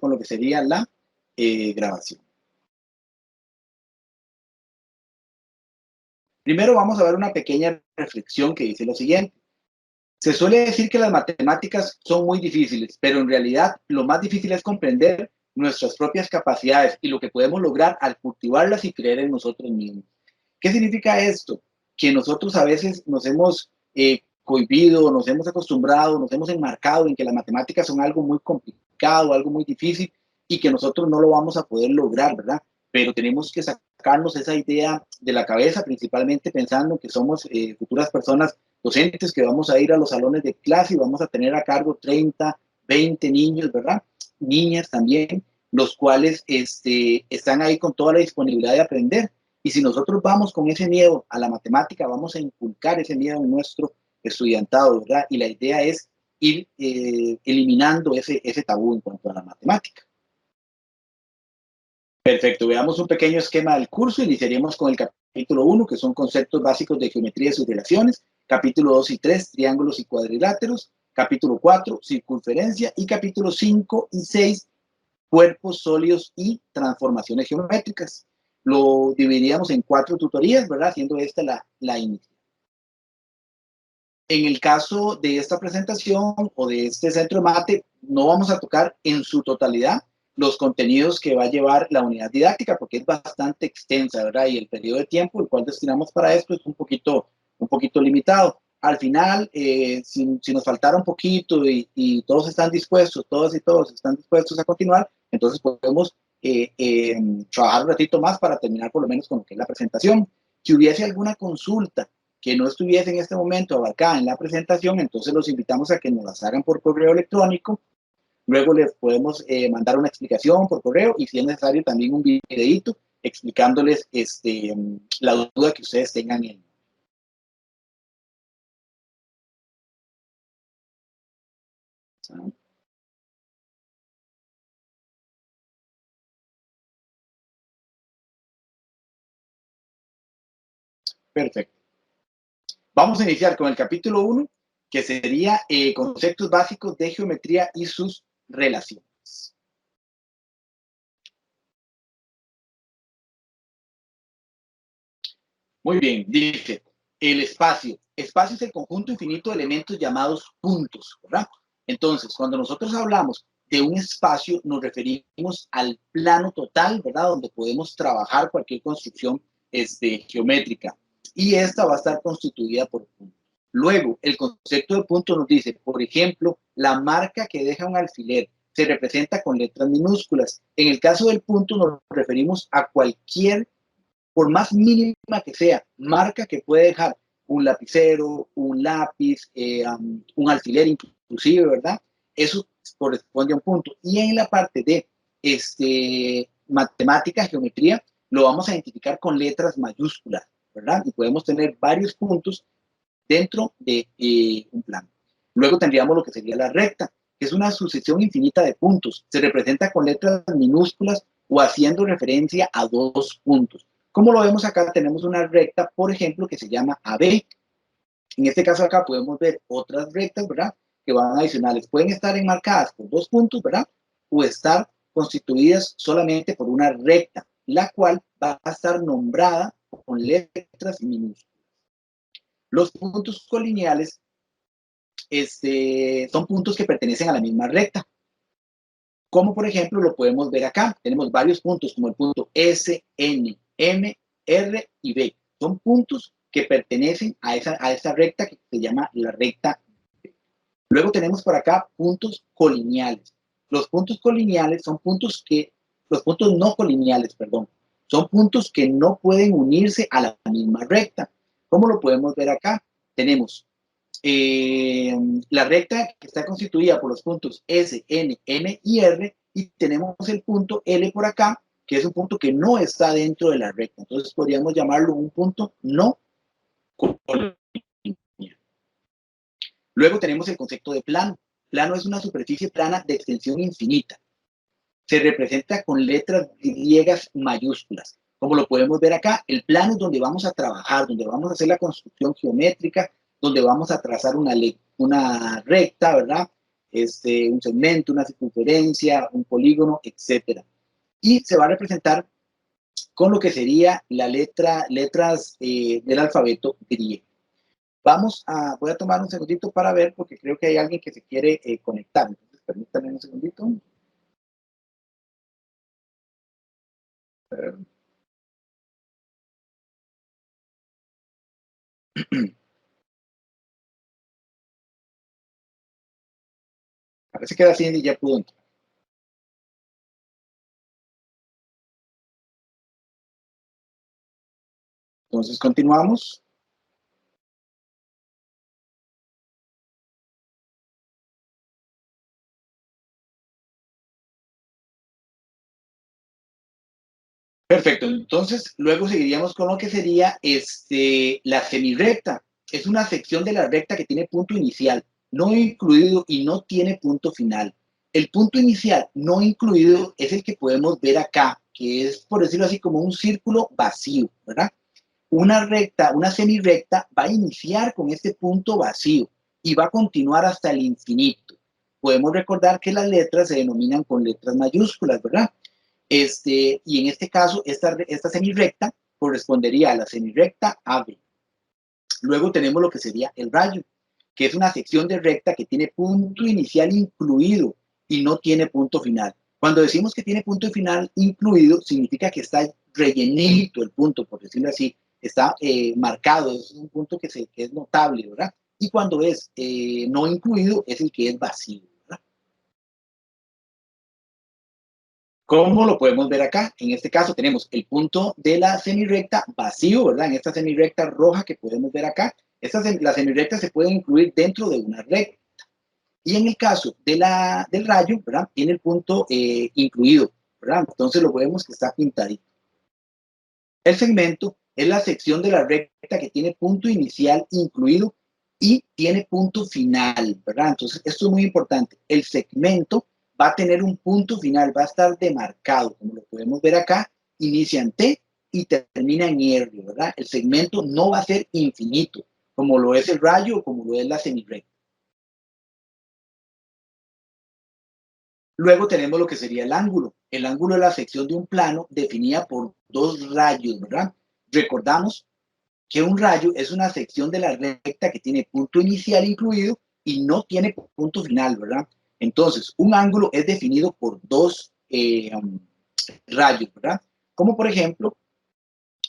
con lo que sería la grabación. Primero vamos a ver una pequeña reflexión que dice lo siguiente. Se suele decir que las matemáticas son muy difíciles, pero en realidad lo más difícil es comprender nuestras propias capacidades y lo que podemos lograr al cultivarlas y creer en nosotros mismos. ¿Qué significa esto? Que nosotros a veces nos hemos cohibido, nos hemos acostumbrado, nos hemos enmarcado en que las matemáticas son algo muy complicado, algo muy difícil y que nosotros no lo vamos a poder lograr, ¿verdad? Pero tenemos que sacarnos esa idea de la cabeza, principalmente pensando que somos futuras personas docentes que vamos a ir a los salones de clase y vamos a tener a cargo 30, 20 niños, ¿verdad? Niñas también, los cuales están ahí con toda la disponibilidad de aprender. Y si nosotros vamos con ese miedo a la matemática, vamos a inculcar ese miedo en nuestro estudiantado, ¿verdad? Y la idea es ir eliminando ese tabú en cuanto a la matemática. Perfecto, veamos un pequeño esquema del curso. Iniciaríamos con el capítulo 1, que son conceptos básicos de geometría y sus relaciones. Capítulo 2 y 3, triángulos y cuadriláteros. Capítulo 4, circunferencia. Y capítulo 5 y 6, cuerpos sólidos y transformaciones geométricas. Lo dividiríamos en 4 tutorías, ¿verdad? Siendo esta la inicial. En el caso de esta presentación o de este centro de mate, no vamos a tocar en su totalidad los contenidos que va a llevar la unidad didáctica, porque es bastante extensa, ¿verdad? Y el periodo de tiempo el cual destinamos para esto es un poquito limitado. Al final, si nos faltara un poquito y todos están dispuestos, todas y todos están dispuestos a continuar, entonces podemos trabajar un ratito más para terminar por lo menos con lo que es la presentación. Si hubiese alguna consulta que no estuviese en este momento abarcada en la presentación, entonces los invitamos a que nos las hagan por correo electrónico. Luego les podemos mandar una explicación por correo y si es necesario también un videíto explicándoles la duda que ustedes tengan en. Perfecto. Vamos a iniciar con el capítulo 1, que sería conceptos básicos de geometría y sus relaciones. Muy bien, dice, el espacio. Espacio es el conjunto infinito de elementos llamados puntos, ¿verdad? Entonces, cuando nosotros hablamos de un espacio, nos referimos al plano total, ¿verdad? Donde podemos trabajar cualquier construcción geométrica. Y esta va a estar constituida por puntos. Luego, el concepto de punto nos dice, por ejemplo, la marca que deja un alfiler se representa con letras minúsculas. En el caso del punto nos referimos a cualquier, por más mínima que sea, marca que puede dejar un lapicero, un lápiz, un alfiler inclusive, ¿verdad? Eso corresponde a un punto. Y en la parte de matemática, geometría, lo vamos a identificar con letras mayúsculas, ¿verdad? Y podemos tener varios puntos dentro de un plano. Luego tendríamos lo que sería la recta, que es una sucesión infinita de puntos. Se representa con letras minúsculas o haciendo referencia a 2 puntos. Como lo vemos acá, tenemos una recta, por ejemplo, que se llama AB. En este caso acá podemos ver otras rectas, ¿verdad? Que van adicionales. Pueden estar enmarcadas por 2 puntos, ¿verdad? O estar constituidas solamente por una recta, la cual va a estar nombrada con letras minúsculas. Los puntos colineales son puntos que pertenecen a la misma recta. Como por ejemplo lo podemos ver acá. Tenemos varios puntos como el punto S, N, M, R y B. Son puntos que pertenecen a esa recta que se llama la recta B. Luego tenemos por acá puntos colineales. Los puntos colineales son puntos que, los puntos no colineales, perdón, son puntos que no pueden unirse a la misma recta. ¿Cómo lo podemos ver acá? Tenemos la recta que está constituida por los puntos S, N, M y R, y tenemos el punto L por acá, que es un punto que no está dentro de la recta. Entonces podríamos llamarlo un punto no colineal. Luego tenemos el concepto de plano. Plano es una superficie plana de extensión infinita. Se representa con letras griegas mayúsculas. Como lo podemos ver acá, el plano es donde vamos a trabajar, donde vamos a hacer la construcción geométrica, donde vamos a trazar una recta, ¿verdad? un segmento, una circunferencia, un polígono, etc. Y se va a representar con lo que sería letras del alfabeto griego. Voy a tomar un segundito para ver, porque creo que hay alguien que se quiere conectar. Entonces, permítanme un segundito. Parece que la Cindy ya pudo entrar. Entonces, continuamos. Perfecto, entonces luego seguiríamos con lo que sería la semirrecta. Es una sección de la recta que tiene punto inicial no incluido y no tiene punto final. El punto inicial no incluido es el que podemos ver acá, que es, por decirlo así, como un círculo vacío, ¿verdad? Una recta, una semirrecta va a iniciar con este punto vacío y va a continuar hasta el infinito. Podemos recordar que las letras se denominan con letras mayúsculas, ¿verdad? Y en este caso, esta semirrecta correspondería a la semirrecta AB. Luego tenemos lo que sería el rayo, que es una sección de recta que tiene punto inicial incluido y no tiene punto final. Cuando decimos que tiene punto final incluido, significa que está rellenito el punto, por decirlo así, está marcado, es un punto que es notable, ¿verdad? Y cuando es no incluido, es el que es vacío. ¿Cómo lo podemos ver acá? En este caso tenemos el punto de la semirrecta vacío, ¿verdad? En esta semirrecta roja que podemos ver acá, las semirrectas se pueden incluir dentro de una recta. Y en el caso del rayo, ¿verdad? Tiene el punto incluido, ¿verdad? Entonces lo vemos que está pintadito. El segmento es la sección de la recta que tiene punto inicial incluido y tiene punto final, ¿verdad? Entonces, esto es muy importante. El segmento va a tener un punto final, va a estar demarcado, como lo podemos ver acá, inicia en T y termina en R, ¿verdad? El segmento no va a ser infinito, como lo es el rayo o como lo es la semirrecta. Luego tenemos lo que sería el ángulo. El ángulo es la sección de un plano definida por dos rayos, ¿verdad? Recordamos que un rayo es una sección de la recta que tiene punto inicial incluido y no tiene punto final, ¿verdad? Entonces, un ángulo es definido por dos rayos, ¿verdad? Como por ejemplo,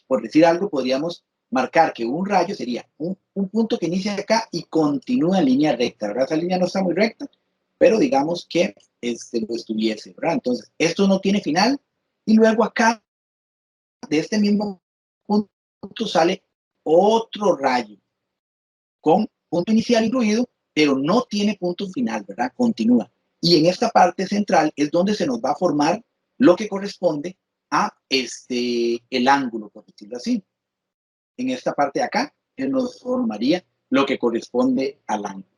por decir algo, podríamos marcar que un rayo sería un punto que inicia acá y continúa en línea recta, ¿verdad? Esa línea no está muy recta, pero digamos que lo estuviese, ¿verdad? Entonces, esto no tiene final y luego acá, de este mismo punto, sale otro rayo con punto inicial incluido, pero no tiene punto final, ¿verdad? Continúa. Y en esta parte central es donde se nos va a formar lo que corresponde a el ángulo, por decirlo así. En esta parte de acá, se nos formaría lo que corresponde al ángulo.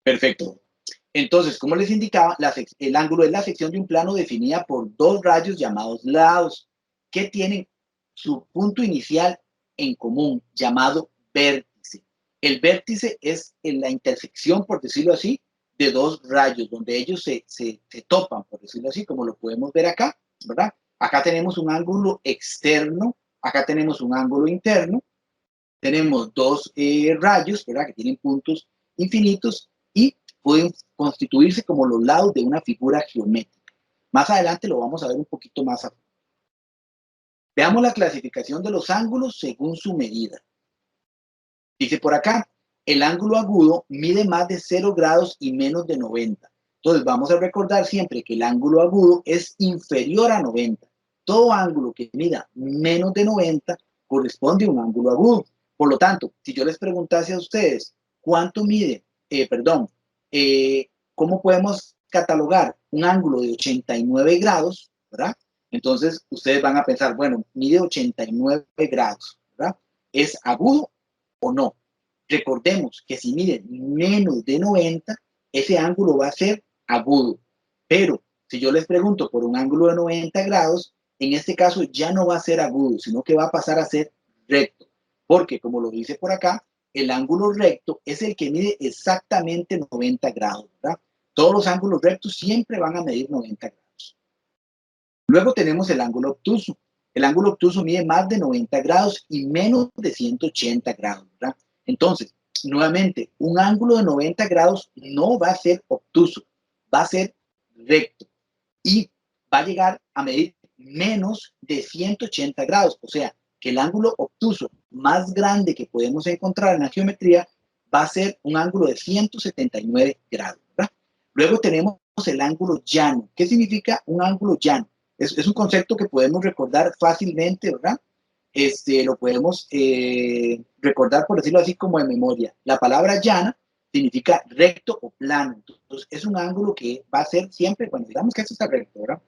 Perfecto. Entonces, como les indicaba, el ángulo es la sección de un plano definida por dos rayos llamados lados, que tienen su punto inicial en común, llamado vértice. El vértice es en la intersección, por decirlo así, de dos rayos, donde ellos se topan, por decirlo así, como lo podemos ver acá, ¿verdad? Acá tenemos un ángulo externo, acá tenemos un ángulo interno, tenemos dos rayos, ¿verdad? Que tienen puntos infinitos y pueden constituirse como los lados de una figura geométrica. Más adelante lo vamos a ver un poquito más a fondo. Veamos la clasificación de los ángulos según su medida. Dice por acá, el ángulo agudo mide más de 0 grados y menos de 90. Entonces vamos a recordar siempre que el ángulo agudo es inferior a 90. Todo ángulo que mida menos de 90 corresponde a un ángulo agudo. Por lo tanto, si yo les preguntase a ustedes cuánto mide, cómo podemos catalogar un ángulo de 89 grados, ¿verdad? Entonces ustedes van a pensar, bueno, mide 89 grados, ¿verdad? ¿Es agudo o no? Recordemos que si mide menos de 90, ese ángulo va a ser agudo. Pero si yo les pregunto por un ángulo de 90 grados, en este caso ya no va a ser agudo, sino que va a pasar a ser recto. Porque, como lo dice por acá, el ángulo recto es el que mide exactamente 90 grados, ¿verdad? Todos los ángulos rectos siempre van a medir 90 grados. Luego tenemos el ángulo obtuso. El ángulo obtuso mide más de 90 grados y menos de 180 grados, ¿verdad? Entonces, nuevamente, un ángulo de 90 grados no va a ser obtuso, va a ser recto y va a llegar a medir menos de 180 grados. O sea, que el ángulo obtuso más grande que podemos encontrar en la geometría va a ser un ángulo de 179 grados, ¿verdad? Luego tenemos el ángulo llano. ¿Qué significa un ángulo llano? Es un concepto que podemos recordar fácilmente, ¿verdad? Lo podemos recordar, por decirlo así, como de memoria. La palabra llana significa recto o plano. Entonces, es un ángulo que va a ser siempre, cuando digamos que esto está recto, ¿verdad?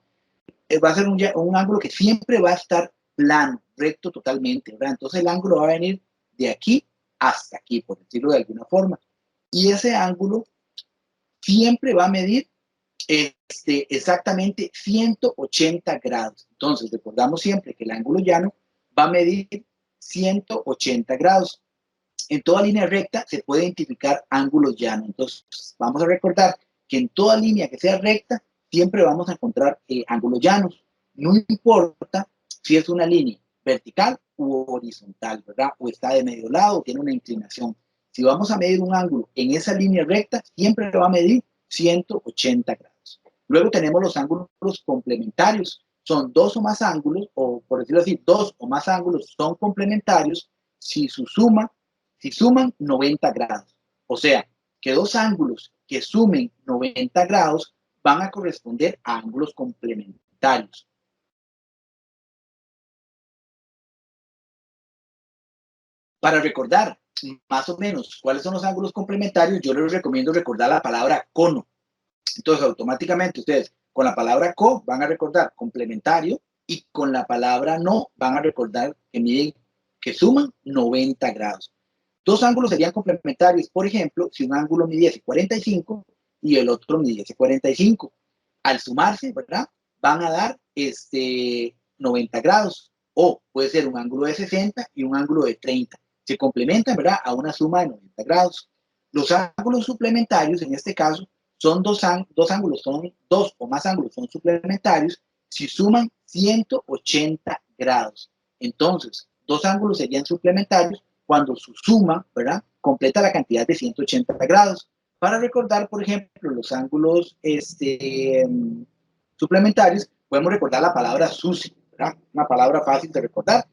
Va a ser un ángulo que siempre va a estar plano, recto totalmente, ¿verdad? Entonces, el ángulo va a venir de aquí hasta aquí, por decirlo de alguna forma. Y ese ángulo siempre va a medir exactamente 180 grados. Entonces, recordamos siempre que el ángulo llano va a medir 180 grados. En toda línea recta se puede identificar ángulos llanos. Entonces, vamos a recordar que en toda línea que sea recta, siempre vamos a encontrar ángulos llanos. No importa si es una línea vertical u horizontal, ¿verdad? O está de medio lado, o tiene una inclinación. Si vamos a medir un ángulo en esa línea recta, siempre va a medir 180 grados. Luego tenemos los ángulos complementarios. Son dos o más ángulos, o por decirlo así, dos o más ángulos son complementarios si suman 90 grados. O sea, que dos ángulos que sumen 90 grados van a corresponder a ángulos complementarios. Para recordar más o menos cuáles son los ángulos complementarios, yo les recomiendo recordar la palabra cono. Entonces, automáticamente ustedes con la palabra co van a recordar complementario y con la palabra no van a recordar que miden, que suman 90 grados. Dos ángulos serían complementarios, por ejemplo, si un ángulo midiese 45 y el otro midiese 45. Al sumarse, ¿verdad? Van a dar 90 grados. O puede ser un ángulo de 60 y un ángulo de 30. Se complementan, ¿verdad? A una suma de 90 grados. Los ángulos suplementarios, en este caso, son dos ángulos, son dos o más ángulos, son suplementarios si suman 180 grados. Entonces, dos ángulos serían suplementarios cuando su suma, ¿verdad?, completa la cantidad de 180 grados. Para recordar, por ejemplo, los ángulos suplementarios, podemos recordar la palabra SUSI, ¿verdad? Una palabra fácil de recordar.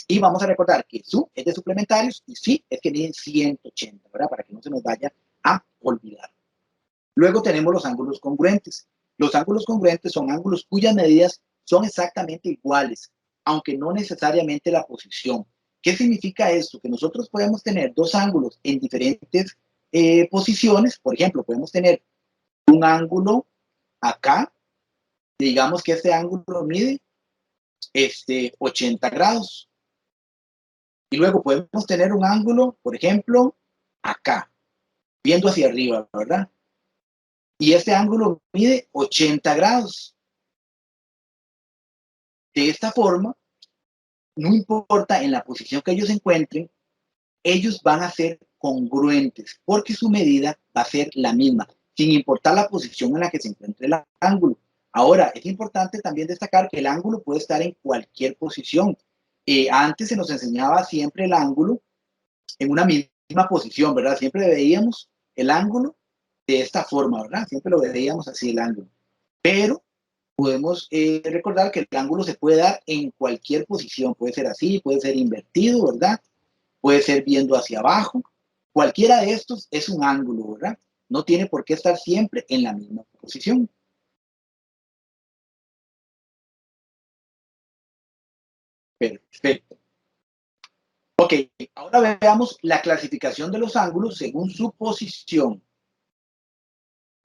Y vamos a recordar que SU es de suplementarios y SI es que miden 180, ¿verdad? Para que no se nos vaya a olvidar. Luego tenemos los ángulos congruentes. Los ángulos congruentes son ángulos cuyas medidas son exactamente iguales, aunque no necesariamente la posición. ¿Qué significa esto? Que nosotros podemos tener dos ángulos en diferentes posiciones. Por ejemplo, podemos tener un ángulo acá, digamos que este ángulo mide 80 grados. Y luego podemos tener un ángulo, por ejemplo, acá, viendo hacia arriba, ¿verdad? Y este ángulo mide 80 grados. De esta forma, no importa en la posición que ellos se encuentren, ellos van a ser congruentes porque su medida va a ser la misma, sin importar la posición en la que se encuentre el ángulo. Ahora, es importante también destacar que el ángulo puede estar en cualquier posición. Antes se nos enseñaba siempre el ángulo en una misma posición, ¿verdad? Siempre veíamos el ángulo de esta forma, ¿verdad? Siempre lo veíamos así el ángulo. Pero podemos recordar que el ángulo se puede dar en cualquier posición. Puede ser así, puede ser invertido, ¿verdad? Puede ser viendo hacia abajo. Cualquiera de estos es un ángulo, ¿verdad? No tiene por qué estar siempre en la misma posición. Perfecto. Ok, ahora veamos la clasificación de los ángulos según su posición.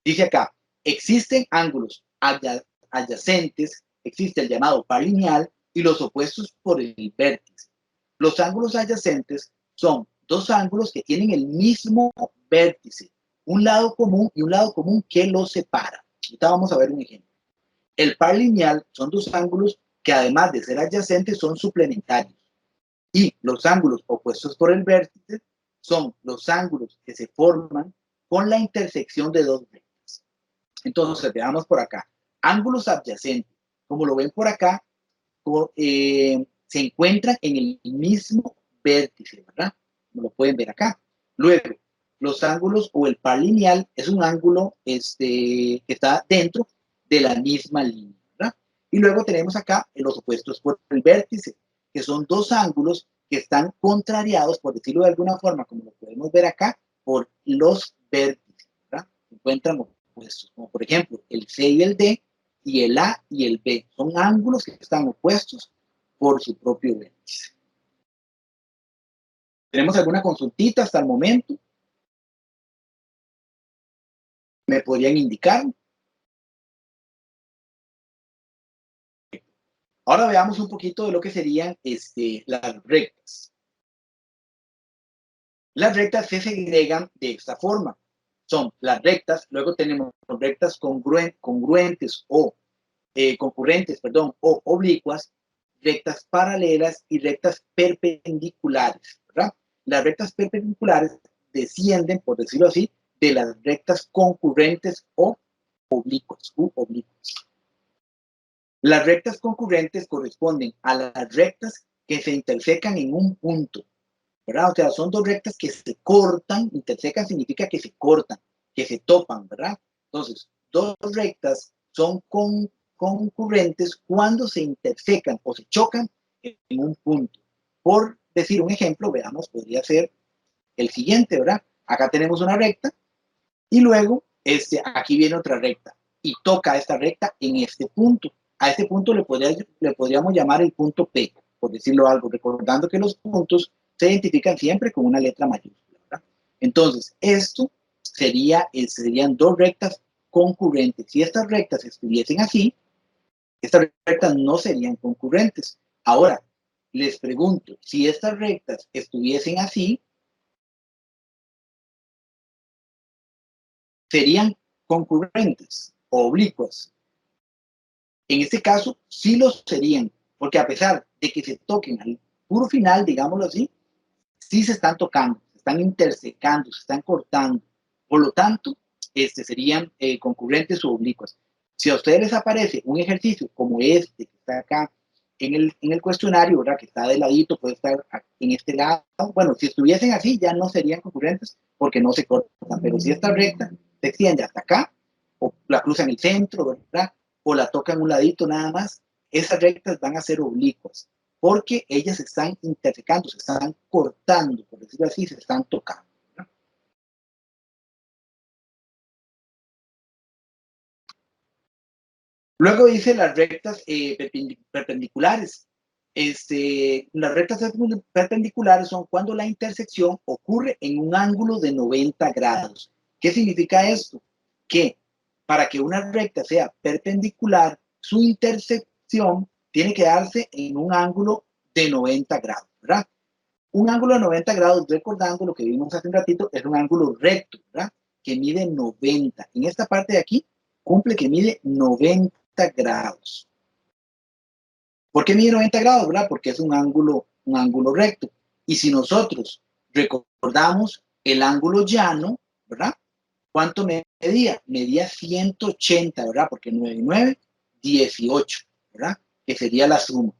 Dice acá, existen ángulos adyacentes, existe el llamado par lineal y los opuestos por el vértice. Los ángulos adyacentes son dos ángulos que tienen el mismo vértice, un lado común y un lado común que los separa. Ahorita vamos a ver un ejemplo. El par lineal son dos ángulos que además de ser adyacentes son suplementarios. Y los ángulos opuestos por el vértice son los ángulos que se forman con la intersección de dos rectas. Entonces, veamos por acá. Ángulos adyacentes, como lo ven por acá, se encuentran en el mismo vértice, ¿verdad? Como lo pueden ver acá. Luego, los ángulos o el par lineal es un ángulo que está dentro de la misma línea, ¿verdad? Y luego tenemos acá los opuestos por el vértice, que son dos ángulos que están contrariados, por decirlo de alguna forma, como lo podemos ver acá, por los vértices, ¿verdad? Se encuentran opuestos, como por ejemplo el C y el D, y el A y el B. Son ángulos que están opuestos por su propio vértice. ¿Tenemos alguna consultita hasta el momento? ¿Me podrían indicar? Ahora veamos un poquito de lo que serían las rectas. Las rectas se segregan de esta forma. Son las rectas, luego tenemos rectas congruentes o concurrentes, perdón, o oblicuas, rectas paralelas y rectas perpendiculares, ¿verdad? Las rectas perpendiculares descienden, por decirlo así, de las rectas concurrentes o oblicuas. Las rectas concurrentes corresponden a las rectas que se intersecan en un punto, ¿verdad? O sea, son dos rectas que se cortan, intersecan significa que se cortan, que se topan, ¿verdad? Entonces, dos rectas son concurrentes cuando se intersecan o se chocan en un punto. Por decir un ejemplo, veamos, podría ser el siguiente, ¿verdad? Acá tenemos una recta y luego aquí viene otra recta y toca esta recta en este punto. A este punto le podríamos llamar el punto P, por decirlo algo, recordando que los puntos se identifican siempre con una letra mayúscula, ¿verdad? Entonces, esto serían dos rectas concurrentes. Si estas rectas estuviesen así, estas rectas no serían concurrentes. Ahora, les pregunto, si estas rectas estuviesen así, ¿serían concurrentes o oblicuas? En este caso, sí los serían, porque a pesar de que se toquen al puro final, digámoslo así, sí se están tocando, se están intersecando, se están cortando. Por lo tanto, serían concurrentes o oblicuas. Si a ustedes les aparece un ejercicio como este que está acá en el cuestionario, ¿verdad? Que está de ladito, puede estar en este lado. Bueno, si estuviesen así, ya no serían concurrentes porque no se cortan. Pero si esta recta se extiende hasta acá, o la cruza en el centro, ¿verdad? O la toca en un ladito nada más, esas rectas van a ser oblicuas porque ellas se están intersecando, se están cortando, por decirlo así, se están tocando, ¿no? Luego dice las rectas perpendiculares. Las rectas perpendiculares son cuando la intersección ocurre en un ángulo de 90 grados. ¿Qué significa esto? Que para que una recta sea perpendicular, su intersección tiene que darse en un ángulo de 90 grados, ¿verdad? Un ángulo de 90 grados, recordando lo que vimos hace un ratito, es un ángulo recto, ¿verdad? Que mide 90. En esta parte de aquí, cumple que mide 90 grados. ¿Por qué mide 90 grados, verdad? Porque es un ángulo recto. Y si nosotros recordamos el ángulo llano, ¿verdad? ¿Cuánto medía? Medía 180, ¿verdad? Porque 9 y 9, 18, ¿verdad? Que sería la suma.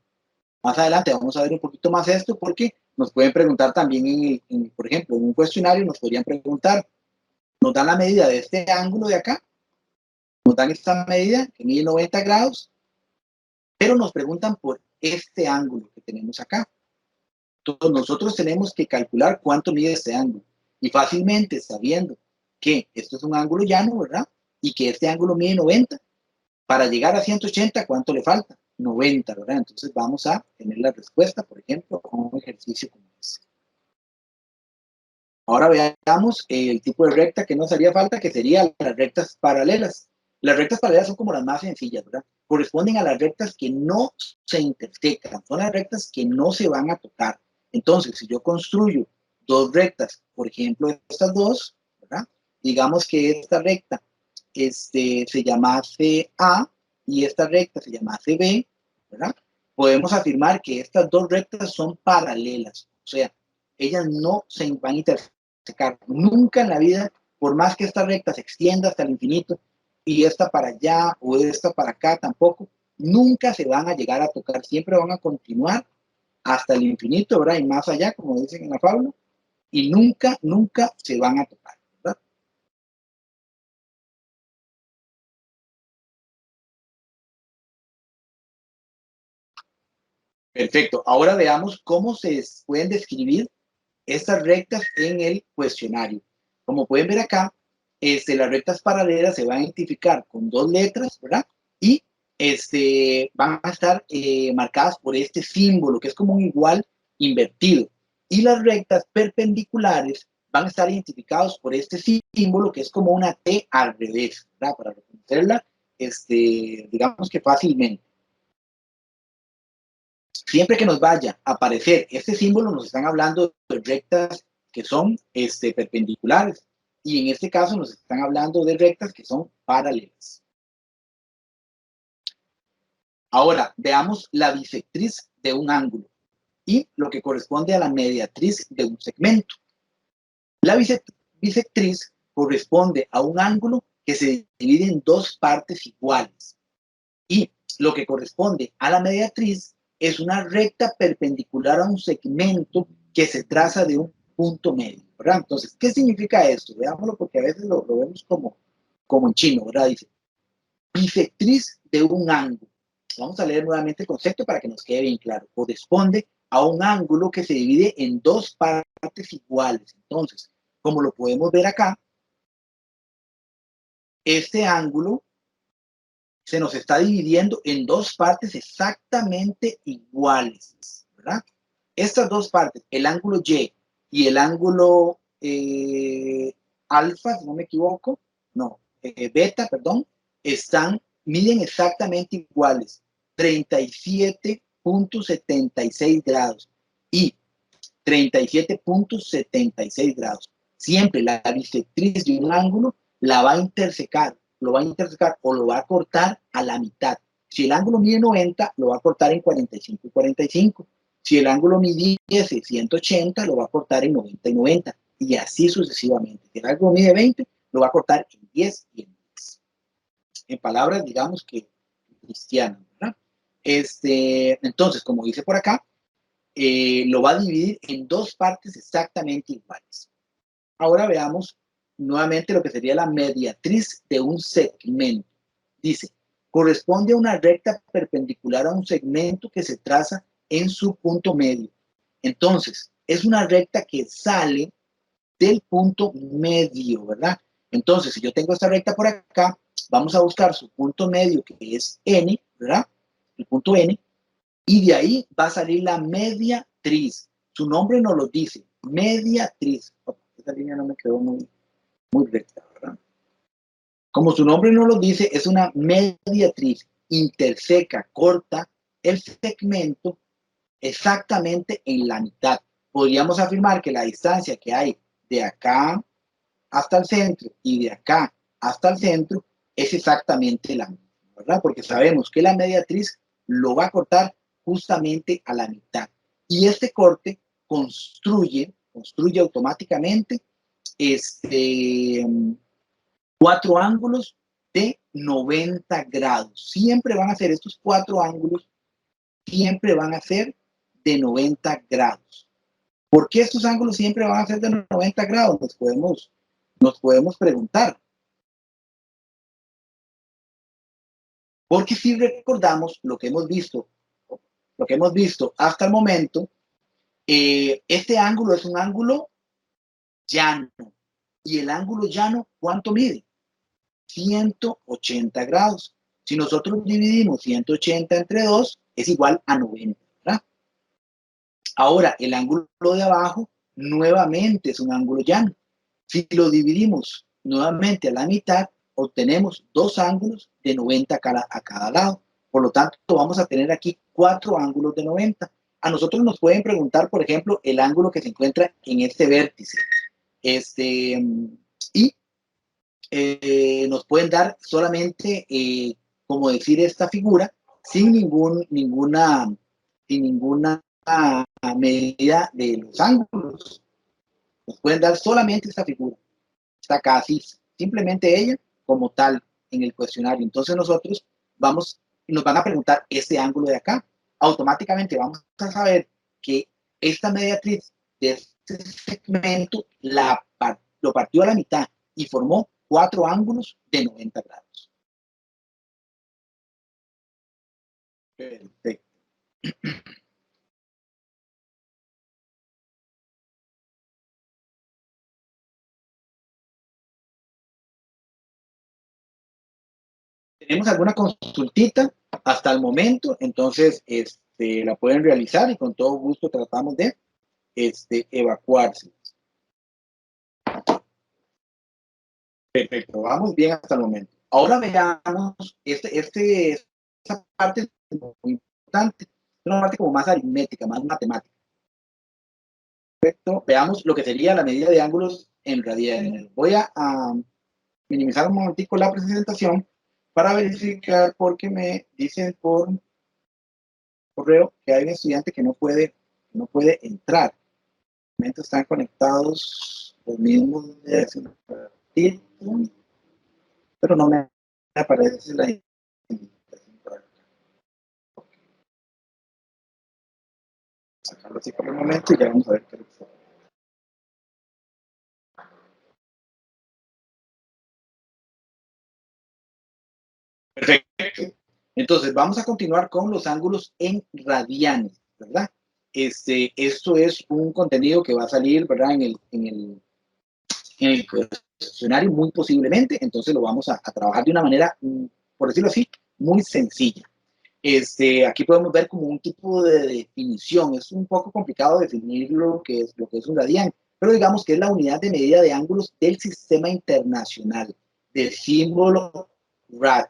Más adelante vamos a ver un poquito más esto porque nos pueden preguntar también, por ejemplo, en un cuestionario nos podrían preguntar, nos dan la medida de este ángulo de acá, nos dan esta medida que mide 90 grados, pero nos preguntan por este ángulo que tenemos acá. Entonces nosotros tenemos que calcular cuánto mide este ángulo y fácilmente sabiendo que esto es un ángulo llano, ¿verdad? Y que este ángulo mide 90, para llegar a 180, ¿cuánto le falta? 90, ¿verdad? Entonces vamos a tener la respuesta, por ejemplo, con un ejercicio como este. Ahora veamos el tipo de recta que nos haría falta, que serían las rectas paralelas. Las rectas paralelas son como las más sencillas, ¿verdad? Corresponden a las rectas que no se intersecan, son las rectas que no se van a tocar. Entonces, si yo construyo dos rectas, por ejemplo, estas dos, ¿verdad? Digamos que esta recta se llamase A y esta recta se llamase B, ¿verdad? podemos afirmar que estas dos rectas son paralelas, o sea, ellas no se van a intersecar nunca en la vida, por más que esta recta se extienda hasta el infinito y esta para allá o esta para acá tampoco, nunca se van a llegar a tocar, siempre van a continuar hasta el infinito, ¿verdad? Y más allá, como dicen en la fábula, y nunca, nunca se van a tocar, ¿verdad? Perfecto. Ahora veamos cómo se pueden describir estas rectas en el cuestionario. Como pueden ver acá, las rectas paralelas se van a identificar con dos letras, ¿verdad? Y van a estar marcadas por este símbolo, que es como un igual invertido. Y las rectas perpendiculares van a estar identificados por este símbolo, que es como una T al revés, ¿verdad? Para reconocerla, digamos que fácilmente. Siempre que nos vaya a aparecer este símbolo, nos están hablando de rectas que son perpendiculares. Y en este caso nos están hablando de rectas que son paralelas. Ahora, veamos la bisectriz de un ángulo y lo que corresponde a la mediatriz de un segmento. La bisectriz corresponde a un ángulo que se divide en dos partes iguales. Y lo que corresponde a la mediatriz es una recta perpendicular a un segmento que se traza de un punto medio, ¿verdad? Entonces, ¿qué significa esto? Veámoslo porque a veces lo vemos como en chino, ¿verdad? Dice, bisectriz de un ángulo. Vamos a leer nuevamente el concepto para que nos quede bien claro. Corresponde a un ángulo que se divide en dos partes iguales. Entonces, como lo podemos ver acá, este ángulo se nos está dividiendo en dos partes exactamente iguales, ¿verdad? Estas dos partes, el ángulo y el ángulo alfa, si no me equivoco, no, beta, perdón, miden exactamente iguales, 37.76 grados y 37.76 grados. Siempre la bisectriz de un ángulo la va a intersecar, lo va a intersecar o lo va a cortar a la mitad. Si el ángulo mide 90, lo va a cortar en 45 y 45. Si el ángulo midiese 180, lo va a cortar en 90 y 90. Y así sucesivamente. Si el ángulo mide 20, lo va a cortar en 10 y en 10. En palabras, digamos que cristianas, ¿verdad? Entonces, como dice por acá, lo va a dividir en dos partes exactamente iguales. Ahora veamos nuevamente lo que sería la mediatriz de un segmento. Dice, corresponde a una recta perpendicular a un segmento que se traza en su punto medio. Entonces, es una recta que sale del punto medio, ¿verdad? Entonces, si yo tengo esta recta por acá, vamos a buscar su punto medio, que es N, ¿verdad? El punto N, y de ahí va a salir la mediatriz. Su nombre nos lo dice, mediatriz. Esta línea no me quedó muy recta, ¿verdad? Como su nombre nos lo dice, es una mediatriz, interseca, corta el segmento exactamente en la mitad. Podríamos afirmar que la distancia que hay de acá hasta el centro y de acá hasta el centro es exactamente la misma, ¿verdad? Porque sabemos que la mediatriz lo va a cortar justamente a la mitad. Y este corte construye automáticamente cuatro ángulos de 90 grados. Siempre van a ser estos cuatro ángulos, siempre van a ser de 90 grados. ¿Por qué estos ángulos siempre van a ser de 90 grados? Nos podemos preguntar. Porque si recordamos lo que hemos visto hasta el momento, este ángulo es un ángulo llano. ¿Y el ángulo llano cuánto mide? 180 grados. Si nosotros dividimos 180 entre 2, es igual a 90, ¿verdad? Ahora, el ángulo de abajo nuevamente es un ángulo llano. Si lo dividimos nuevamente a la mitad, obtenemos dos ángulos de 90 a cada lado. Por lo tanto, vamos a tener aquí cuatro ángulos de 90. A nosotros nos pueden preguntar, por ejemplo, el ángulo que se encuentra en este vértice. Y nos pueden dar solamente, como decir, esta figura, sin ninguna sin ninguna medida de los ángulos. Nos pueden dar solamente esta figura. Está casi simplemente ella como tal en el cuestionario. Entonces nosotros nos van a preguntar este ángulo de acá. Automáticamente vamos a saber que esta mediatriz de este segmento lo partió a la mitad y formó 4 ángulos de 90 grados. Perfecto. ¿Tenemos alguna consultita hasta el momento? Entonces, la pueden realizar y con todo gusto tratamos de evacuarse. Perfecto, vamos bien hasta el momento. Ahora veamos, esta parte es muy importante, es una parte como más aritmética, más matemática. Perfecto, veamos lo que sería la medida de ángulos en radianes. Voy a minimizar un momentico la presentación para verificar, porque me dicen por correo que hay un estudiante que no puede entrar. Están conectados los mismos de hace un ratito, pero no me aparece la invitación por acá. Sacarlo así por el momento y ya vamos a ver qué pasa. Perfecto. Entonces, vamos a continuar con los ángulos en radianes, ¿verdad? Esto es un contenido que va a salir, ¿verdad? En el cuestionario muy posiblemente, entonces lo vamos a trabajar de una manera, por decirlo así, muy sencilla. Aquí podemos ver como un tipo de definición. Es un poco complicado definir lo que es un radián, pero digamos que es la unidad de medida de ángulos del sistema internacional, del símbolo rad,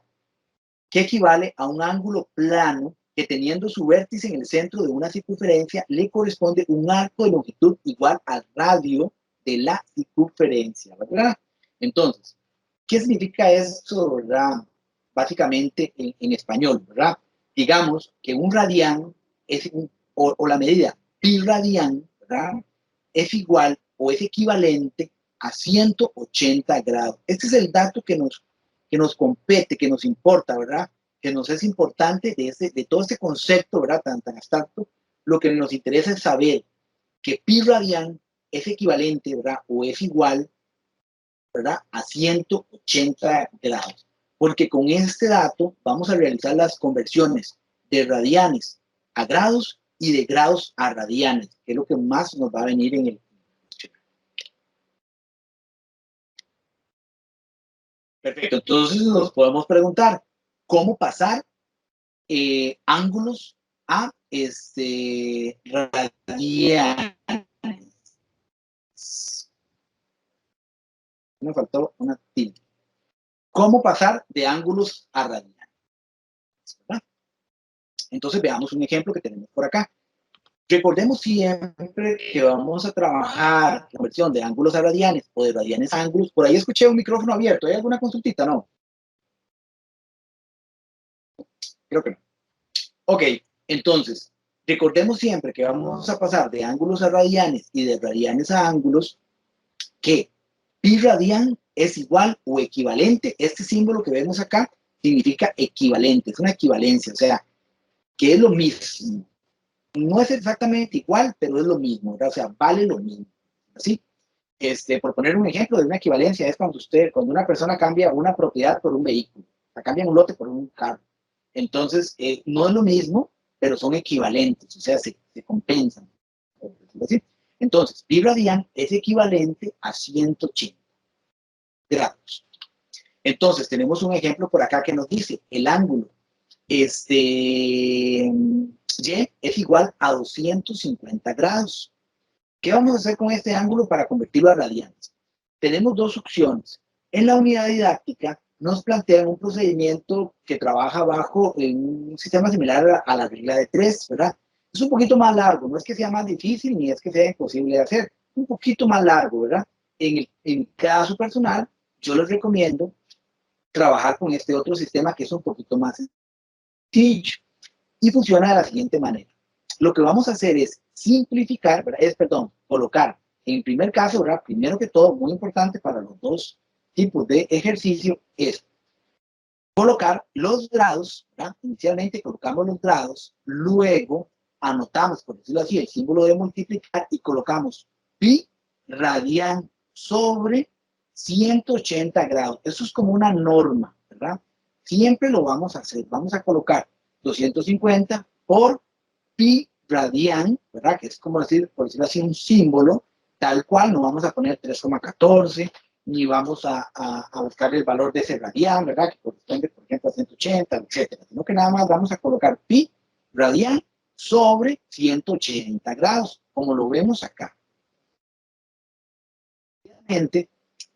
que equivale a un ángulo plano que, teniendo su vértice en el centro de una circunferencia, le corresponde un arco de longitud igual al radio de la circunferencia, ¿verdad? Entonces, ¿qué significa esto, verdad? Básicamente en español, ¿verdad? Digamos que un radián o la medida pi radián, ¿verdad? Es igual o es equivalente a 180 grados. Este es el dato que nos compete, que nos importa, ¿verdad? Que nos es importante de todo este concepto, ¿verdad? Tan abstracto. Lo que nos interesa es saber que pi radián es equivalente, ¿verdad? O es igual, ¿verdad? A 180 grados. Porque con este dato vamos a realizar las conversiones de radianes a grados y de grados a radianes, que es lo que más nos va a venir en el. Perfecto, entonces nos podemos preguntar, ¿cómo pasar ángulos a radianes? Me faltó una tilde. ¿Cómo pasar de ángulos a radianes? ¿Verdad? Entonces veamos un ejemplo que tenemos por acá. Recordemos siempre que vamos a trabajar la conversión de ángulos a radianes o de radianes a ángulos. Por ahí escuché un micrófono abierto. ¿Hay alguna consultita? No. Creo que no. Ok, entonces, recordemos siempre que vamos a pasar de ángulos a radianes y de radianes a ángulos, que pi radián es igual o equivalente. Este símbolo que vemos acá significa equivalente, es una equivalencia, o sea, que es lo mismo. No es exactamente igual, pero es lo mismo, ¿verdad? O sea, vale lo mismo. ¿Así? Por poner un ejemplo de una equivalencia, es cuando una persona cambia una propiedad por un vehículo, o sea, cambian un lote por un carro. Entonces, no es lo mismo, pero son equivalentes, o sea, se compensan. ¿Así? Entonces, pi radián es equivalente a 180 grados. Entonces, tenemos un ejemplo por acá que nos dice el ángulo y es igual a 250 grados. ¿Qué vamos a hacer con este ángulo para convertirlo a radianes? Tenemos dos opciones. En la unidad didáctica nos plantean un procedimiento que trabaja bajo un sistema similar a la regla de 3, ¿verdad? Es un poquito más largo, no es que sea más difícil ni es que sea imposible de hacer, un poquito más largo, ¿verdad? En caso personal, yo les recomiendo trabajar con este otro sistema que es un poquito más sencillo y funciona de la siguiente manera. lo que vamos a hacer es simplificar, ¿verdad? Colocar. En el primer caso, ¿verdad? Primero que todo, muy importante para los dos tipos de ejercicio es colocar los grados, ¿verdad? Inicialmente colocamos los grados, luego anotamos, por decirlo así, el símbolo de multiplicar y colocamos pi radian sobre 180 grados. Eso es como una norma, ¿verdad? Siempre lo vamos a hacer. Vamos a colocar 250 por pi radian, ¿verdad? Que es como decir, por decirlo así, un símbolo, tal cual, no vamos a poner 3,14, ni vamos a buscar el valor de ese radian, ¿verdad? Que corresponde, por ejemplo, a 180, etcétera. Sino que nada más vamos a colocar pi radian sobre 180 grados, como lo vemos acá. Obviamente,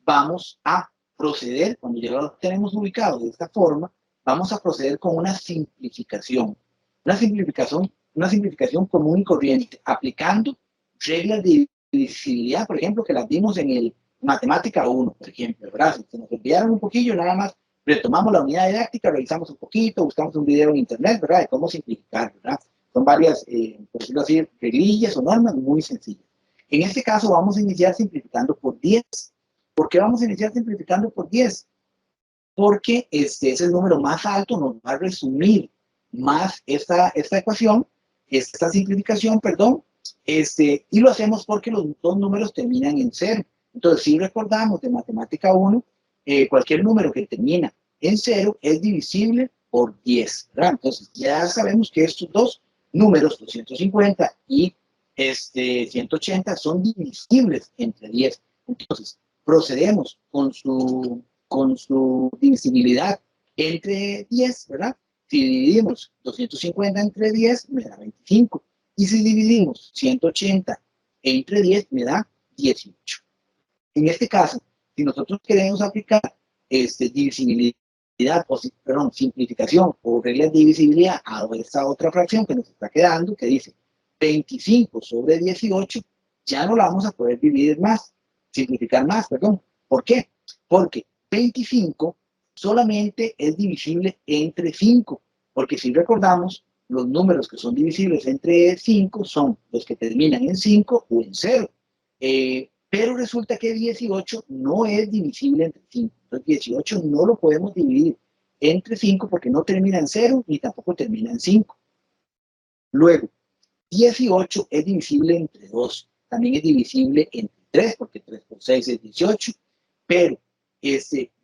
vamos a proceder, cuando ya lo tenemos ubicado de esta forma, vamos a proceder con una simplificación. Una simplificación común y corriente, aplicando reglas de divisibilidad, por ejemplo, que las vimos en el Matemática 1, por ejemplo, ¿verdad? Si se nos olvidaron un poquillo, nada más retomamos la unidad didáctica, revisamos un poquito, buscamos un video en internet, ¿verdad? De cómo simplificar, ¿verdad? Son varias, por decirlo así, reglillas o normas muy sencillas. En este caso vamos a iniciar simplificando por 10. ¿Por qué vamos a iniciar simplificando por 10? Porque este es el número más alto, nos va a resumir más esta ecuación, esta simplificación, perdón, y lo hacemos porque los dos números terminan en 0. Entonces, si recordamos de Matemática 1, cualquier número que termina en 0 es divisible por 10, ¿verdad? Entonces, ya sabemos que estos dos números, 250 y 180, son divisibles entre 10. Entonces, procedemos con su divisibilidad entre 10, ¿verdad? Si dividimos 250 entre 10, me da 25. Y si dividimos 180 entre 10, me da 18. En este caso, si nosotros queremos aplicar divisibilidad, simplificación o reglas de divisibilidad a esta otra fracción que nos está quedando, que dice 25 sobre 18, ya no la vamos a poder dividir más, simplificar más, perdón. ¿Por qué? Porque 25 solamente es divisible entre 5, porque si recordamos, los números que son divisibles entre 5 son los que terminan en 5 o en 0. Pero resulta que 18 no es divisible entre 5. Entonces 18 no lo podemos dividir entre 5 porque no termina en 0 ni tampoco termina en 5. Luego, 18 es divisible entre 2. También es divisible entre 3 porque 3 por 6 es 18. Pero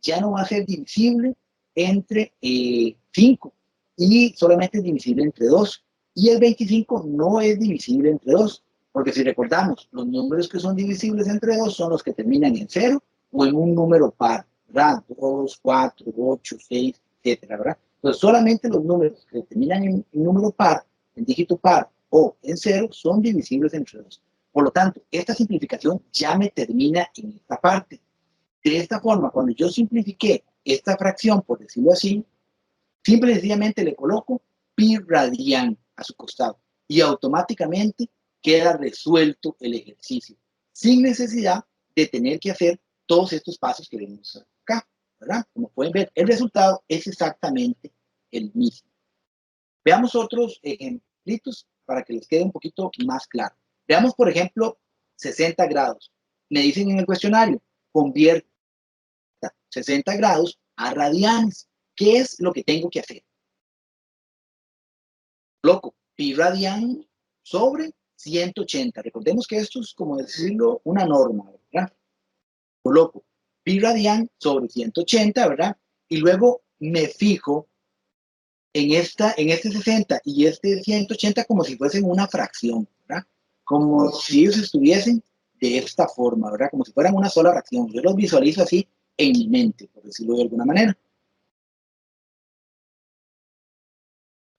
ya no va a ser divisible entre 5 y solamente es divisible entre 2. Y el 25 no es divisible entre 2. Porque si recordamos, los números que son divisibles entre 2 son los que terminan en 0 o en un número par, ¿verdad? 2, 4, 8, 6, etcétera, ¿verdad? Entonces, solamente los números que terminan en número par, en dígito par o en 0, son divisibles entre 2. Por lo tanto, esta simplificación ya me termina en esta parte. De esta forma, cuando yo simplifiqué esta fracción, por decirlo así, simple y sencillamente le coloco pi radian a su costado y automáticamente queda resuelto el ejercicio, sin necesidad de tener que hacer todos estos pasos que vemos acá, ¿verdad? Como pueden ver, el resultado es exactamente el mismo. Veamos otros ejemplitos para que les quede un poquito más claro. Veamos, por ejemplo, 60 grados. Me dicen en el cuestionario, convierta 60 grados a radianes. ¿Qué es lo que tengo que hacer? Coloco pi radian sobre 180. Recordemos que esto es, como decirlo, una norma, ¿verdad? Coloco pi radian sobre 180, ¿verdad? Y luego me fijo en este 60 y este 180 como si fuesen una fracción, ¿verdad? Como si ellos estuviesen de esta forma, ¿verdad? Como si fueran una sola fracción. Yo los visualizo así en mi mente, por decirlo de alguna manera.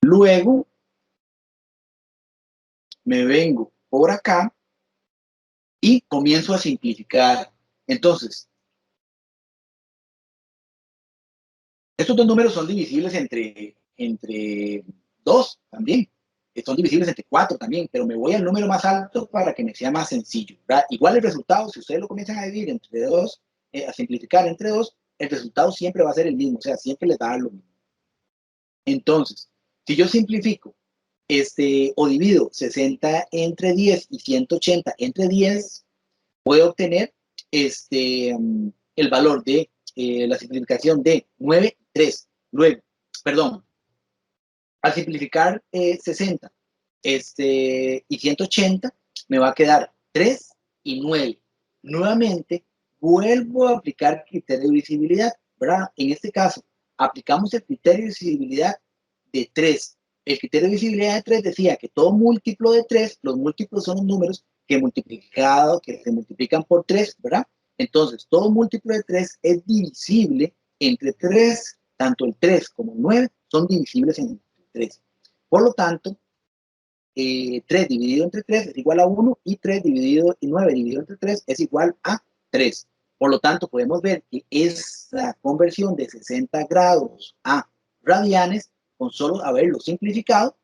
Luego me vengo por acá y comienzo a simplificar. Entonces, estos dos números son divisibles entre 2 también. Son divisibles entre 4 también, pero me voy al número más alto para que me sea más sencillo, ¿verdad? Igual el resultado, si ustedes lo comienzan a dividir entre 2, a simplificar entre 2, el resultado siempre va a ser el mismo, o sea, siempre les va a dar lo mismo. Entonces, si yo simplifico o divido 60 entre 10 y 180 entre 10, voy a obtener el valor de la simplificación de 9, 3. Luego, perdón, al simplificar 60 y 180, me va a quedar 3 y 9. Nuevamente, vuelvo a aplicar criterio de visibilidad, ¿verdad? En este caso, aplicamos el criterio de visibilidad de 3. El criterio de visibilidad de 3 decía que todo múltiplo de 3, los múltiplos son los números que se multiplican por 3, ¿verdad? Entonces, todo múltiplo de 3 es divisible entre 3, tanto el 3 como el 9 son divisibles entre 3. Por lo tanto, 3 dividido entre 3 es igual a 1 y 3 dividido y 9 dividido entre 3 es igual a 3. Por lo tanto, podemos ver que esa conversión de 60 grados a radianes, con solo haberlo simplificado,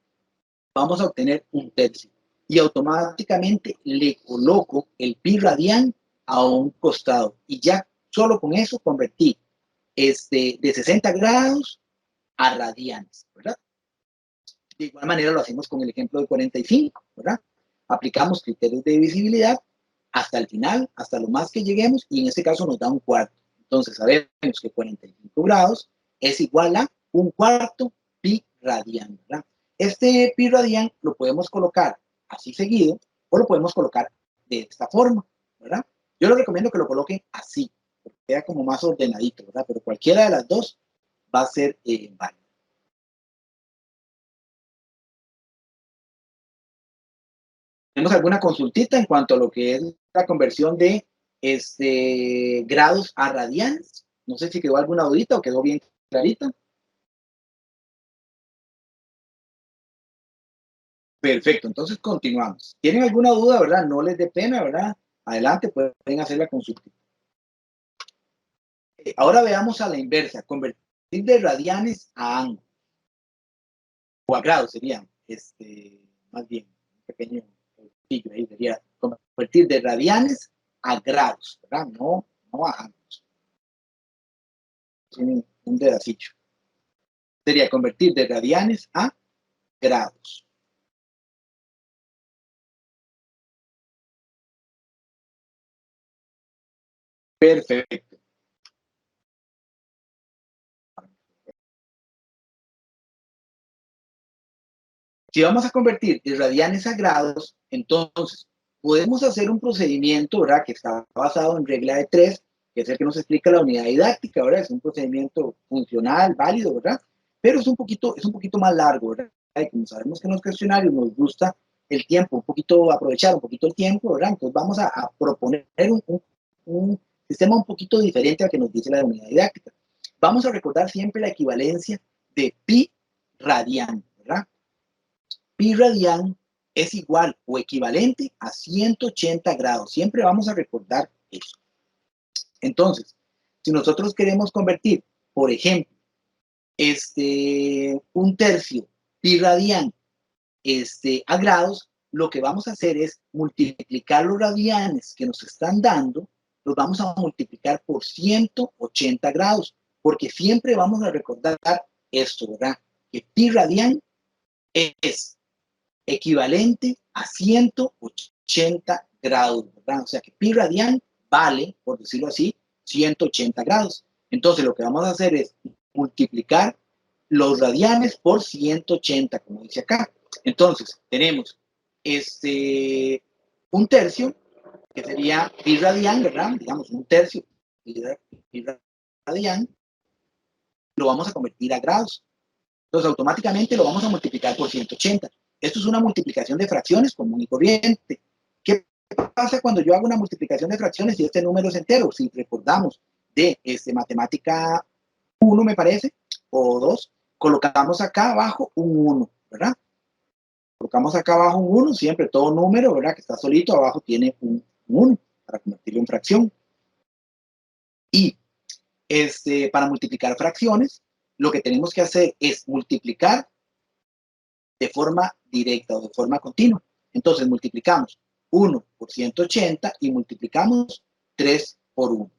vamos a obtener un tercio. Y automáticamente le coloco el pi radian a un costado. Y ya solo con eso convertí de 60 grados a radianes, ¿verdad? De igual manera lo hacemos con el ejemplo de 45, ¿verdad? Aplicamos criterios de divisibilidad hasta el final, hasta lo más que lleguemos, y en este caso nos da un cuarto. Entonces sabemos que 45 grados es igual a un cuarto pi radian, ¿verdad? Este pi radian lo podemos colocar así seguido, o lo podemos colocar de esta forma, ¿verdad? Yo les recomiendo que lo coloquen así, porque queda como más ordenadito, ¿verdad? Pero cualquiera de las dos va a ser válido. ¿Tenemos alguna consultita en cuanto a lo que es la conversión de grados a radianes? No sé si quedó alguna dudita o quedó bien clarita. Perfecto, entonces continuamos. ¿Tienen alguna duda, verdad? No les dé pena, ¿verdad? Adelante, pueden hacer la consulta. Ahora veamos a la inversa, convertir de radianes a ángulos, o a grados sería, más bien, un pequeño ahí sería convertir de radianes a grados, ¿verdad? No a ángulos. Un pedacito. Sería convertir de radianes a grados. Perfecto. Si vamos a convertir de radianes a grados, entonces podemos hacer un procedimiento, ¿verdad? Que está basado en regla de 3, que es el que nos explica la unidad didáctica, ¿verdad? Es un procedimiento funcional, válido, ¿verdad? Pero es un poquito más largo, ¿verdad? Y como sabemos que en los cuestionarios nos gusta el tiempo, aprovechar un poquito el tiempo, ¿verdad? Entonces vamos a proponer un sistema un poquito diferente al que nos dice la unidad didáctica. Vamos a recordar siempre la equivalencia de pi radian, ¿verdad? Pi radian es igual o equivalente a 180 grados. Siempre vamos a recordar eso. Entonces, si nosotros queremos convertir, por ejemplo, un tercio pi radian a grados, lo que vamos a hacer es multiplicar los radianes que nos están dando, los vamos a multiplicar por 180 grados, porque siempre vamos a recordar esto, ¿verdad? Que pi radian es equivalente a 180 grados, ¿verdad? O sea que pi radian vale, por decirlo así, 180 grados. Entonces lo que vamos a hacer es multiplicar los radianes por 180, como dice acá. Entonces tenemos un tercio, que sería pi radian, ¿verdad? Digamos un tercio pi radian, lo vamos a convertir a grados. Entonces automáticamente lo vamos a multiplicar por 180. Esto es una multiplicación de fracciones común y corriente. ¿Qué pasa cuando yo hago una multiplicación de fracciones y este número es entero? Si recordamos de matemática 1, me parece, o 2, colocamos acá abajo un 1, ¿verdad? Colocamos acá abajo un 1, siempre todo número, ¿verdad? Que está solito, abajo tiene un 1 para convertirlo en fracción. Y para multiplicar fracciones, lo que tenemos que hacer es multiplicar de forma directa o de forma continua. Entonces multiplicamos 1 por 180 y multiplicamos 3 por 1.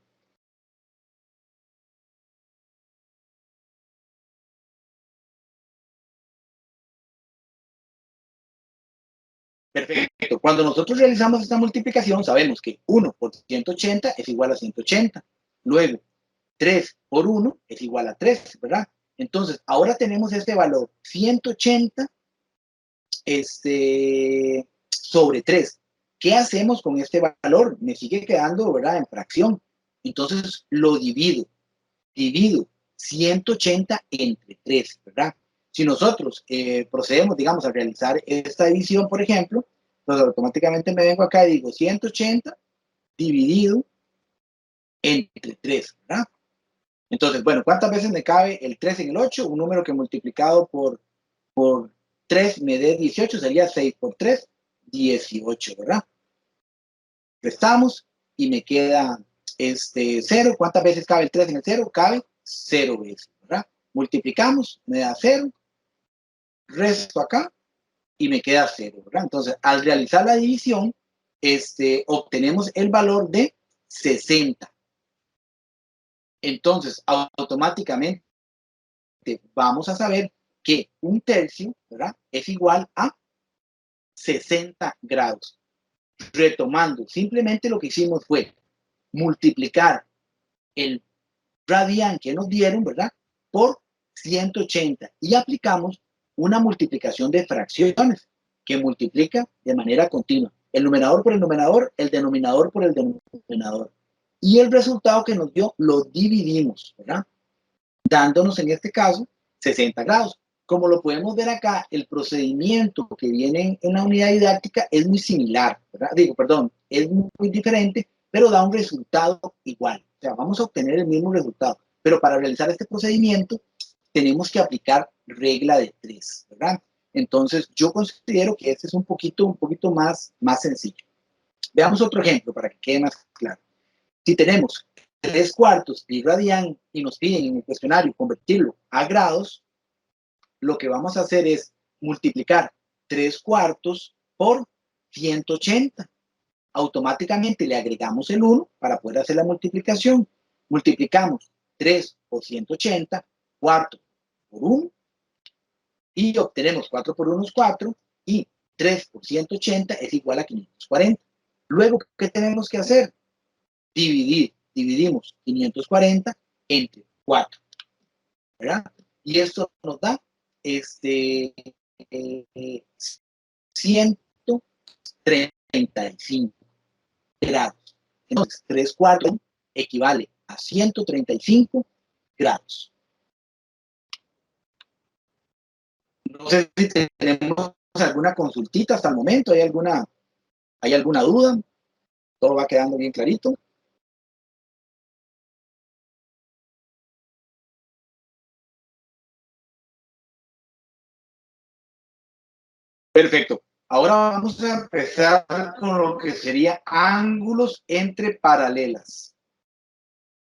Perfecto. Cuando nosotros realizamos esta multiplicación, sabemos que 1 por 180 es igual a 180. Luego, 3 por 1 es igual a 3, ¿verdad? Entonces, ahora tenemos este valor, 180 sobre 3. ¿Qué hacemos con este valor? Me sigue quedando, ¿verdad?, en fracción. Entonces, lo divido. Divido 180 entre 3, ¿verdad? Si nosotros procedemos, digamos, a realizar esta división, por ejemplo, pues automáticamente me vengo acá y digo 180 dividido entre 3, ¿verdad? Entonces, bueno, ¿cuántas veces me cabe el 3 en el 8? Un número que multiplicado por 3 me dé 18, sería 6 por 3, 18, ¿verdad? Restamos y me queda 0. ¿Cuántas veces cabe el 3 en el 0? Cabe 0 veces, ¿verdad? Multiplicamos, me da 0, resto acá y me queda 0, ¿verdad? Entonces, al realizar la división, obtenemos el valor de 60. Entonces, automáticamente vamos a saber que un tercio, ¿verdad?, es igual a 60 grados. Retomando, simplemente lo que hicimos fue multiplicar el radian que nos dieron, ¿verdad?, por 180 y aplicamos una multiplicación de fracciones que multiplica de manera continua. El numerador por el numerador, el denominador por el denominador. Y el resultado que nos dio lo dividimos, ¿verdad?, dándonos en este caso 60 grados. Como lo podemos ver acá, el procedimiento que viene en la unidad didáctica es muy similar, ¿verdad? Es muy diferente, pero da un resultado igual. O sea, vamos a obtener el mismo resultado. Pero para realizar este procedimiento tenemos que aplicar regla de 3, ¿verdad? Entonces, yo considero que este es un poquito más sencillo. Veamos otro ejemplo para que quede más claro. Si tenemos 3/4 pi radian y nos piden en el cuestionario convertirlo a grados, lo que vamos a hacer es multiplicar 3/4 por 180. Automáticamente le agregamos el 1 para poder hacer la multiplicación. Multiplicamos 3 por 180, cuarto por 1, y obtenemos 4 por 1 es 4, y 3 por 180 es igual a 540. Luego, ¿qué tenemos que hacer? Dividimos 540 entre 4, ¿verdad? Y esto nos da 135 grados. Entonces, 3/4 equivale a 135 grados. No sé si tenemos alguna consultita hasta el momento, ¿hay alguna duda? ¿Todo va quedando bien clarito? Perfecto. Ahora vamos a empezar con lo que sería ángulos entre paralelas.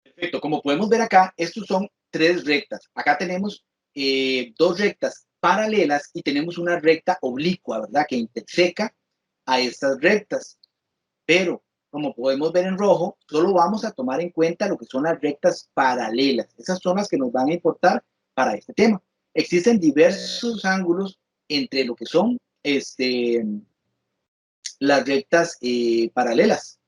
Perfecto. Como podemos ver acá, estos son 3 rectas. Acá tenemos 2 rectas paralelas y tenemos una recta oblicua, ¿verdad?, que interseca a estas rectas. Pero, como podemos ver en rojo, solo vamos a tomar en cuenta lo que son las rectas paralelas. Esas son las que nos van a importar para este tema. Existen diversos ángulos entre lo que son las rectas paralelas.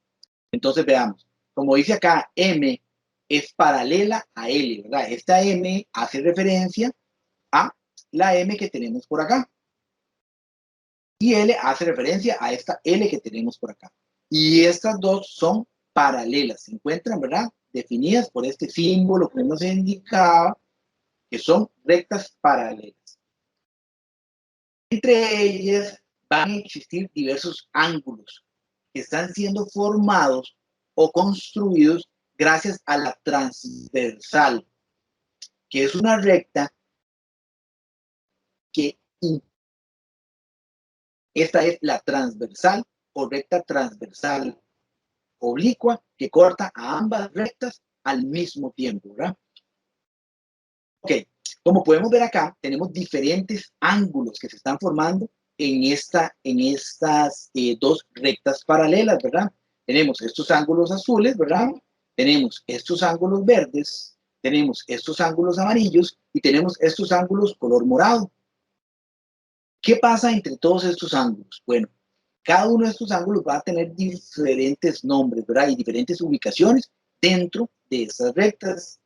Entonces veamos, como dice acá, M es paralela a L, ¿verdad? Esta M hace referencia a la M que tenemos por acá. Y L hace referencia a esta L que tenemos por acá. Y estas dos son paralelas, se encuentran, ¿verdad?, definidas por este símbolo que nos indicaba que son rectas paralelas. Entre ellas van a existir diversos ángulos que están siendo formados o construidos gracias a la transversal, que es una recta que esta es la transversal o recta transversal oblicua que corta a ambas rectas al mismo tiempo, ¿verdad? Ok, como podemos ver acá, tenemos diferentes ángulos que se están formando en estas 2 rectas paralelas, ¿verdad? Tenemos estos ángulos azules, ¿verdad? Tenemos estos ángulos verdes, tenemos estos ángulos amarillos y tenemos estos ángulos color morado. ¿Qué pasa entre todos estos ángulos? Bueno, cada uno de estos ángulos va a tener diferentes nombres, ¿verdad? Y diferentes ubicaciones dentro de esas rectas.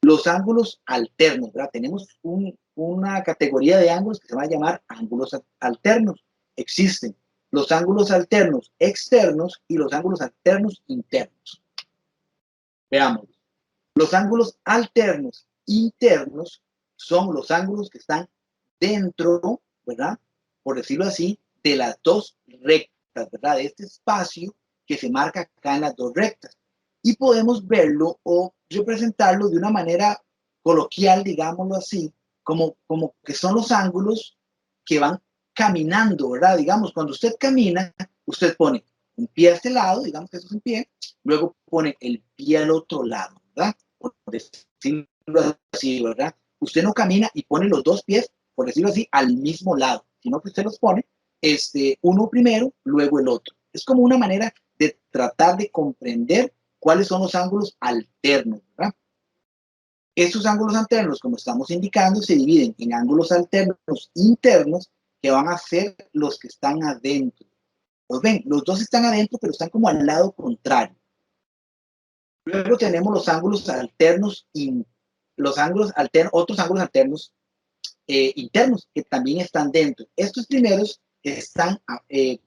Los ángulos alternos, ¿verdad? Tenemos una categoría de ángulos que se va a llamar ángulos alternos. Existen los ángulos alternos externos y los ángulos alternos internos. Veamos. Los ángulos alternos internos son los ángulos que están dentro, ¿verdad? Por decirlo así, de las dos rectas, ¿verdad? De este espacio que se marca acá en las dos rectas. Y podemos verlo o representarlo de una manera coloquial, digámoslo así, como que son los ángulos que van caminando, ¿verdad? Digamos, cuando usted camina, usted pone un pie a este lado, digamos que eso es un pie, luego pone el pie al otro lado, ¿verdad? Por decirlo así, ¿verdad? Usted no camina y pone los dos pies, por decirlo así, al mismo lado, sino que usted los pone uno primero, luego el otro. Es como una manera de tratar de comprender cuáles son los ángulos alternos, ¿verdad? Estos ángulos alternos, como estamos indicando, se dividen en ángulos alternos internos, que van a ser los que están adentro. Pues ven, los dos están adentro, pero están como al lado contrario. Luego tenemos los ángulos alternos, otros ángulos alternos internos, que también están dentro. Estos primeros están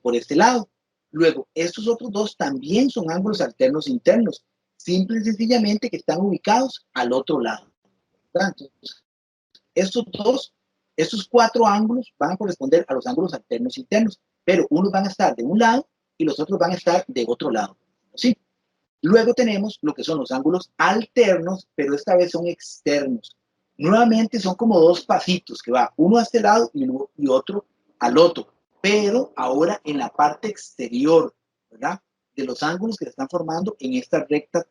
por este lado. Luego, estos otros dos también son ángulos alternos internos, simple y sencillamente que están ubicados al otro lado. Entonces, estos cuatro ángulos van a corresponder a los ángulos alternos internos, pero unos van a estar de un lado y los otros van a estar de otro lado. ¿Sí? Luego tenemos lo que son los ángulos alternos, pero esta vez son externos. Nuevamente son como dos pasitos que va uno a este lado y otro al otro, pero ahora en la parte exterior, ¿verdad? De los ángulos que se están formando en esta recta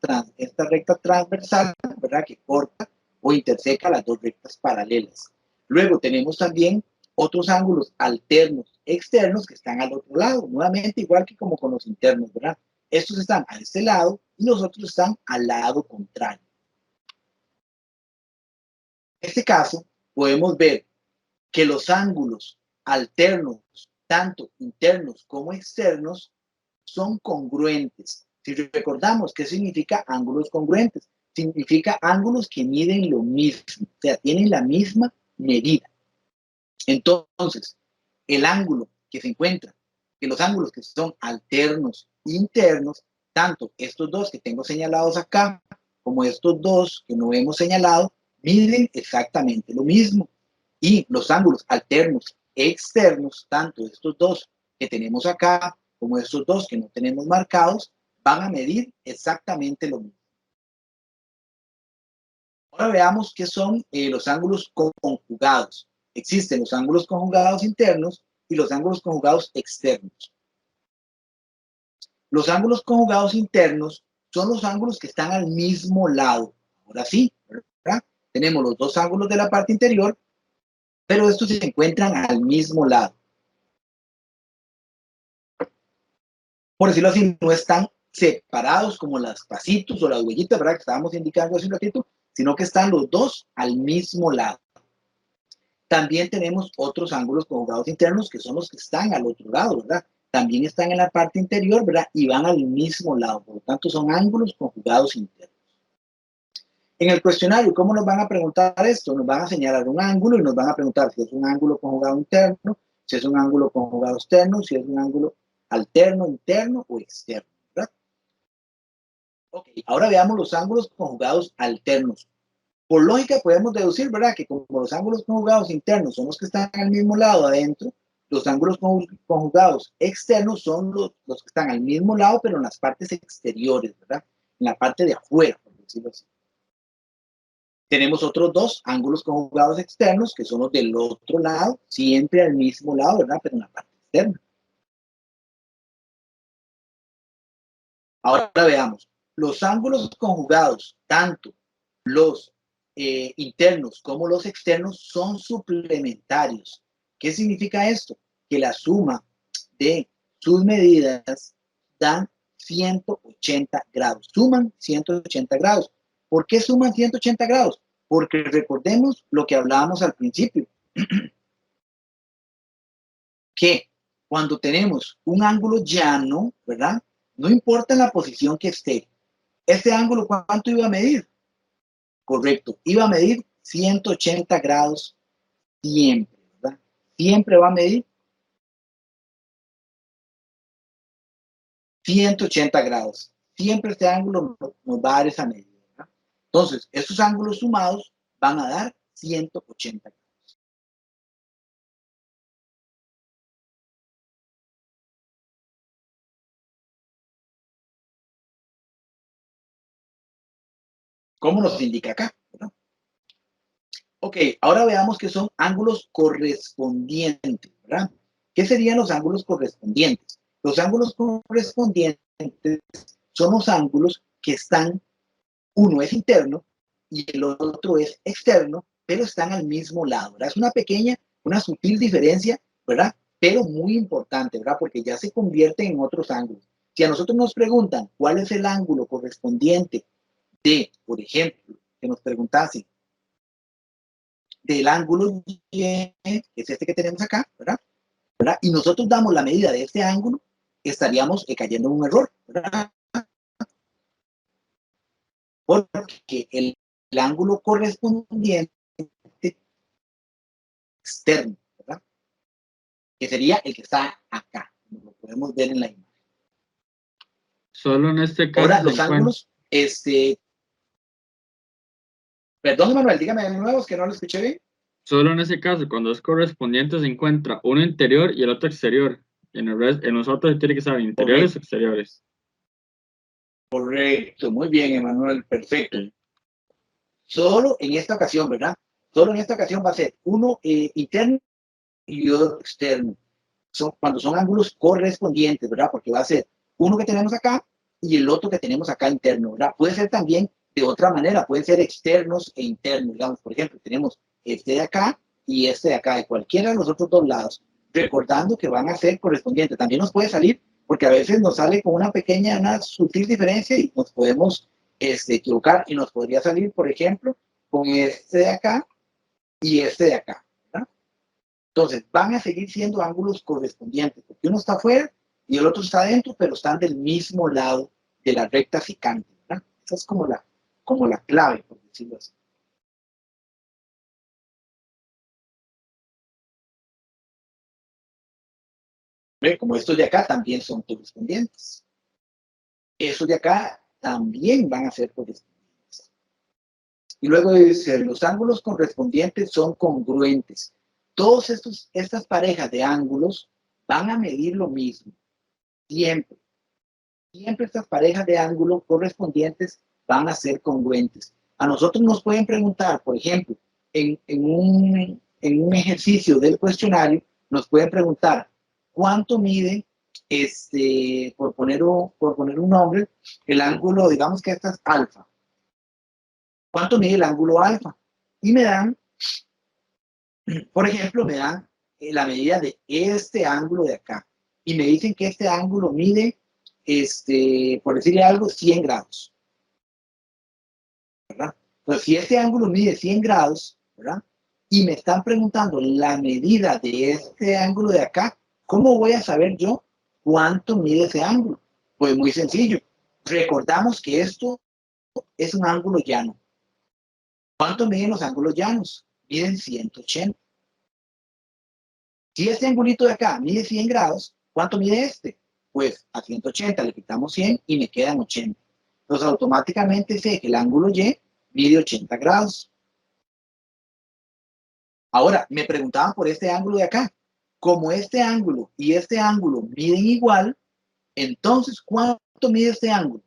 transversal, ¿verdad? Que corta o interseca las dos rectas paralelas. Luego tenemos también otros ángulos alternos externos que están al otro lado, nuevamente igual que como con los internos, ¿verdad? Estos están a este lado y los otros están al lado contrario. En este caso, podemos ver que los ángulos alternos, tanto internos como externos, son congruentes. Si recordamos qué significa ángulos congruentes, significa ángulos que miden lo mismo, o sea, tienen la misma medida. Entonces, el ángulo que se encuentra, que los ángulos que son alternos internos, tanto estos dos que tengo señalados acá, como estos dos que no hemos señalado, miden exactamente lo mismo. Y los ángulos alternos externos, tanto estos dos que tenemos acá, como estos dos que no tenemos marcados, van a medir exactamente lo mismo. Ahora veamos qué son los ángulos conjugados. Existen los ángulos conjugados internos y los ángulos conjugados externos. Los ángulos conjugados internos son los ángulos que están al mismo lado. Ahora sí, ¿verdad? Tenemos los dos ángulos de la parte interior, pero estos se encuentran al mismo lado. Por decirlo así, no están separados como las pasitos o las huellitas, ¿verdad? Que estábamos indicando hace un ratito, sino que están los dos al mismo lado. También tenemos otros ángulos conjugados internos que son los que están al otro lado, ¿verdad? También están en la parte interior, ¿verdad? Y van al mismo lado, por lo tanto son ángulos conjugados internos. En el cuestionario, ¿cómo nos van a preguntar esto? Nos van a señalar un ángulo y nos van a preguntar si es un ángulo conjugado interno, si es un ángulo conjugado externo, si es un ángulo alterno, interno o externo, ¿verdad? Ok, ahora veamos los ángulos conjugados alternos. Por lógica podemos deducir, ¿verdad? Que como los ángulos conjugados internos son los que están al mismo lado adentro, los ángulos conjugados externos son los que están al mismo lado, pero en las partes exteriores, ¿verdad? En la parte de afuera, por decirlo así. Tenemos otros dos ángulos conjugados externos, que son los del otro lado, siempre al mismo lado, ¿verdad? Pero en la parte externa. Ahora veamos, los ángulos conjugados, tanto los internos como los externos, son suplementarios. ¿Qué significa esto? Que la suma de sus medidas dan 180 grados, suman 180 grados. ¿Por qué suman 180 grados? Porque recordemos lo que hablábamos al principio, que cuando tenemos un ángulo llano, ¿verdad? No importa en la posición que esté. Este ángulo, ¿cuánto iba a medir? Correcto, iba a medir 180 grados siempre, ¿verdad? Siempre va a medir 180 grados. Siempre este ángulo nos va a dar esa medida, ¿verdad? Entonces, estos ángulos sumados van a dar 180 grados. ¿Cómo nos indica acá? ¿Verdad? Ok, ahora veamos qué son ángulos correspondientes, ¿verdad? ¿Qué serían los ángulos correspondientes? Los ángulos correspondientes son los ángulos que están, uno es interno y el otro es externo, pero están al mismo lado, ¿verdad? Es una pequeña, una sutil diferencia, ¿verdad? Pero muy importante, ¿verdad? Porque ya se convierten en otros ángulos. Si a nosotros nos preguntan cuál es el ángulo correspondiente de, por ejemplo, que nos preguntasen del ángulo Y, que es este que tenemos acá, ¿verdad? ¿Verdad? Y nosotros damos la medida de este ángulo, estaríamos cayendo en un error, ¿verdad? Porque el ángulo correspondiente externo, ¿verdad? Que sería el que está acá, como lo podemos ver en la imagen. Solo en este caso Ahora, se los encuentra. ángulos, perdón, Manuel, dígame de nuevo, es que no lo escuché bien. Solo en ese caso, cuando es correspondiente, se encuentra uno interior y el otro exterior. En los otros tiene que ser interiores o Correcto, exteriores. correcto, muy bien, Emanuel, perfecto. Solo en esta ocasión, ¿verdad? Solo en esta ocasión va a ser uno interno y otro externo. Cuando son ángulos correspondientes, ¿verdad? Porque va a ser uno que tenemos acá y el otro que tenemos acá interno, ¿verdad? Puede ser también de otra manera, pueden ser externos e internos, digamos, por ejemplo, tenemos este de acá y este de acá, de cualquiera de los otros dos lados, recordando que van a ser correspondientes. También nos puede salir, porque a veces nos sale con una pequeña, una sutil diferencia y nos podemos equivocar y nos podría salir, por ejemplo, con este de acá y este de acá, ¿verdad? Entonces, van a seguir siendo ángulos correspondientes, porque uno está afuera y el otro está adentro, pero están del mismo lado de la recta secante, ¿verdad? Esa es como la clave, por decirlo así. ¿Ve? Como estos de acá también son correspondientes. Estos de acá también van a ser correspondientes. Y luego dice, los ángulos correspondientes son congruentes. Todas estas parejas de ángulos van a medir lo mismo, siempre. Siempre estas parejas de ángulos correspondientes van a ser congruentes. A nosotros nos pueden preguntar, por ejemplo, en un ejercicio del cuestionario, nos pueden preguntar cuánto mide, por poner un nombre, el ángulo, digamos que esta es alfa. ¿Cuánto mide el ángulo alfa? Y me dan, por ejemplo, me dan la medida de este ángulo de acá. Y me dicen que este ángulo mide, por decirle algo, 100 grados. ¿Verdad? Pues si este ángulo mide 100 grados, ¿verdad? Y me están preguntando la medida de este ángulo de acá, ¿cómo voy a saber yo cuánto mide ese ángulo? Pues muy sencillo. Recordamos que esto es un ángulo llano. ¿Cuánto miden los ángulos llanos? Miden 180. Si este angulito de acá mide 100 grados, ¿cuánto mide este? Pues a 180 le quitamos 100 y me quedan 80. Entonces automáticamente sé que el ángulo Y mide 80 grados. Ahora, me preguntaban por este ángulo de acá. Como este ángulo y este ángulo miden igual, entonces, ¿cuánto mide este ángulo?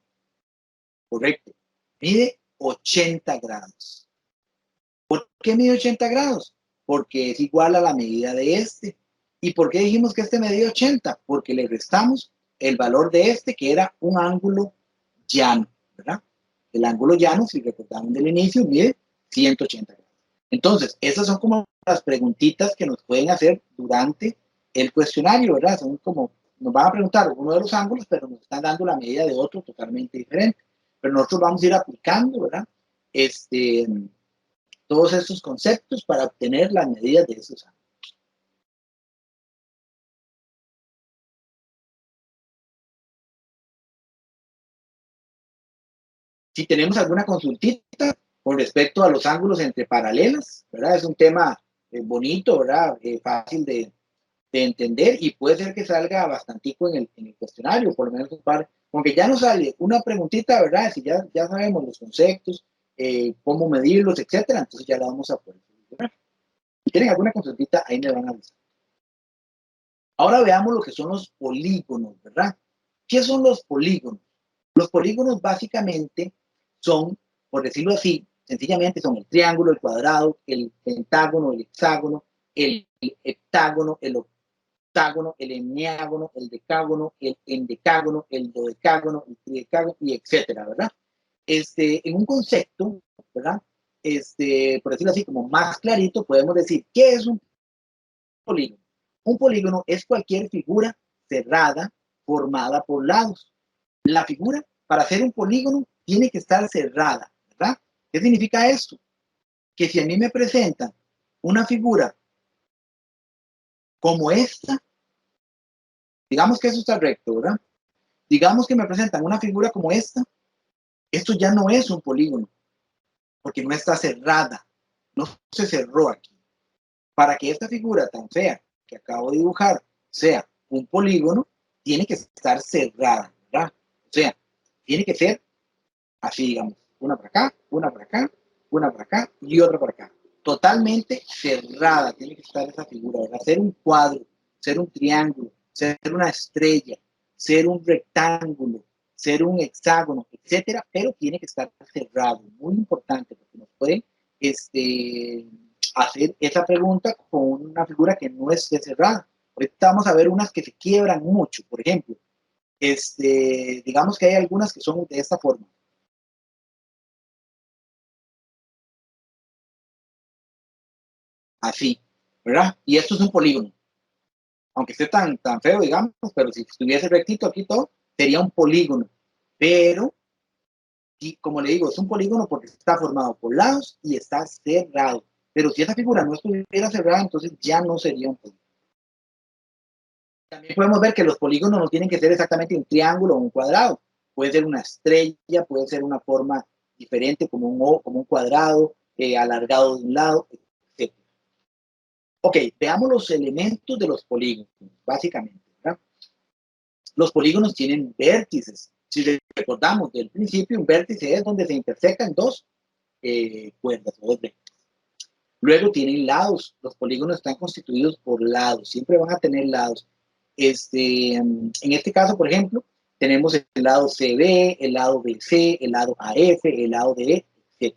Correcto, mide 80 grados. ¿Por qué mide 80 grados? Porque es igual a la medida de este. ¿Y por qué dijimos que este medía 80? Porque le restamos el valor de este, que era un ángulo llano, ¿verdad? El ángulo llano, si recordamos del inicio, mide 180 grados. Entonces, esas son como las preguntitas que nos pueden hacer durante el cuestionario, ¿verdad? Son como, nos van a preguntar uno de los ángulos, pero nos están dando la medida de otro totalmente diferente. Pero nosotros vamos a ir aplicando, ¿verdad? Todos estos conceptos para obtener las medidas de esos ángulos. Si tenemos alguna consultita con respecto a los ángulos entre paralelas, ¿verdad? Es un tema bonito, ¿verdad? Fácil de entender y puede ser que salga bastantico en el cuestionario, por lo menos un par, aunque ya nos sale una preguntita, ¿verdad? Si ya sabemos los conceptos, cómo medirlos, etcétera, entonces ya la vamos a poder solucionar. Si tienen alguna consultita, ahí me van a avisar. Ahora veamos lo que son los polígonos, ¿verdad? ¿Qué son los polígonos? Los polígonos básicamente son, por decirlo así, sencillamente son el triángulo, el cuadrado, el pentágono, el hexágono, el heptágono, el octágono, el hemiágono, el decágono, el endecágono, el dodecágono, el tridecágono, y etcétera, ¿verdad? En un concepto, ¿verdad? Por decirlo así, como más clarito, podemos decir, ¿qué es un polígono? Un polígono es cualquier figura cerrada formada por lados. La figura, para ser un polígono, tiene que estar cerrada, ¿verdad? ¿Qué significa esto? Que si a mí me presentan una figura como esta, digamos que eso está recto, ¿verdad? Digamos que me presentan una figura como esta, esto ya no es un polígono, porque no está cerrada, no se cerró aquí. Para que esta figura tan fea que acabo de dibujar sea un polígono, tiene que estar cerrada, ¿verdad? O sea, tiene que ser así, digamos, una para acá, una para acá, una para acá y otra para acá. Totalmente cerrada tiene que estar esa figura, ¿verdad? Ser un cuadro, ser un triángulo, ser una estrella, ser un rectángulo, ser un hexágono, etcétera, pero tiene que estar cerrado. Muy importante, porque nos pueden hacer esa pregunta con una figura que no esté cerrada. Ahorita vamos a ver unas que se quiebran mucho, por ejemplo. Digamos que hay algunas que son de esta forma. Así, ¿verdad? Y esto es un polígono. Aunque esté tan feo, digamos, pero si estuviese rectito aquí todo, sería un polígono. Pero, y como le digo, es un polígono porque está formado por lados y está cerrado. Pero si esa figura no estuviera cerrada, entonces ya no sería un polígono. También podemos ver que los polígonos no tienen que ser exactamente un triángulo o un cuadrado. Puede ser una estrella, puede ser una forma diferente, como un O, como un cuadrado, alargado de un lado, etc. Ok, veamos los elementos de los polígonos, básicamente, ¿verdad? Los polígonos tienen vértices. Si recordamos del principio, un vértice es donde se intersecan dos cuerdas o dos vértices. Luego tienen lados. Los polígonos están constituidos por lados. Siempre van a tener lados. En este caso, por ejemplo, tenemos el lado CB, el lado BC, el lado AF, el lado DE, etc.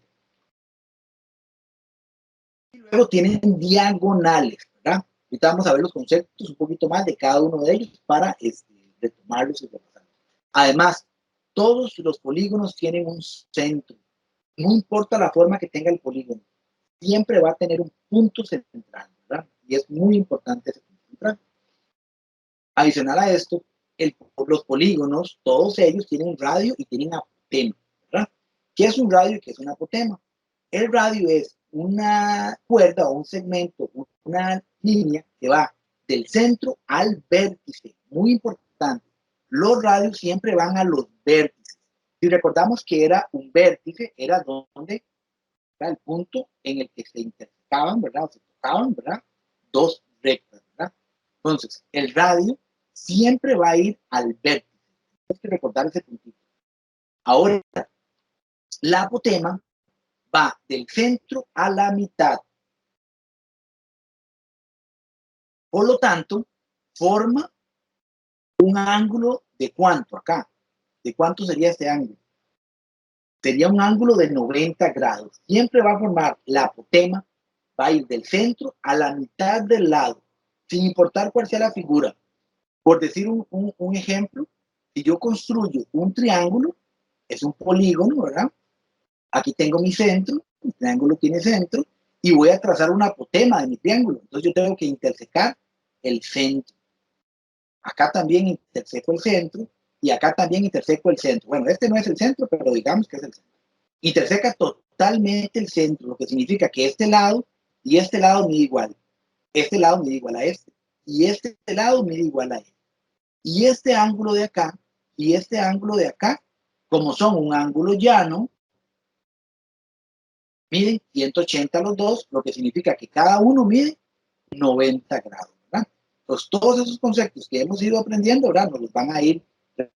Y luego tienen diagonales, ¿verdad? Ahorita vamos a ver los conceptos un poquito más de cada uno de ellos para retomarlos y repasarlos. Además, todos los polígonos tienen un centro. No importa la forma que tenga el polígono, siempre va a tener un punto central, ¿verdad? Y es muy importante ese punto central. Adicional a esto, los polígonos, todos ellos tienen un radio y tienen apotema, ¿verdad? ¿Qué es un radio y qué es un apotema? El radio es una cuerda o un segmento, una línea que va del centro al vértice. Muy importante. Los radios siempre van a los vértices. Si recordamos que era un vértice, era donde era el punto en el que se intersecaban, ¿verdad? O se tocaban, ¿verdad? Dos rectas, ¿verdad? Entonces, el radio siempre va a ir al vértice. Hay que recordar ese puntito. Ahora, la apotema va del centro a la mitad. Por lo tanto, forma un ángulo de cuánto acá. ¿De cuánto sería este ángulo? Sería un ángulo de 90 grados. Siempre va a formar la apotema, va a ir del centro a la mitad del lado, sin importar cuál sea la figura. Por decir un ejemplo, si yo construyo un triángulo, es un polígono, ¿verdad? Aquí tengo mi centro, el triángulo tiene centro, y voy a trazar una apotema de mi triángulo. Entonces yo tengo que intersecar el centro. Acá también interseco el centro, y acá también interseco el centro. Bueno, este no es el centro, pero digamos que es el centro. Interseca totalmente el centro, lo que significa que este lado y este lado mide igual. Este lado mide igual a este, y este lado mide igual a este. Y este ángulo de acá y este ángulo de acá Como son un ángulo llano, miden 180 los dos, lo que significa que cada uno mide 90 grados, ¿verdad? Entonces, todos esos conceptos que hemos ido aprendiendo, ¿verdad? Nos los van a ir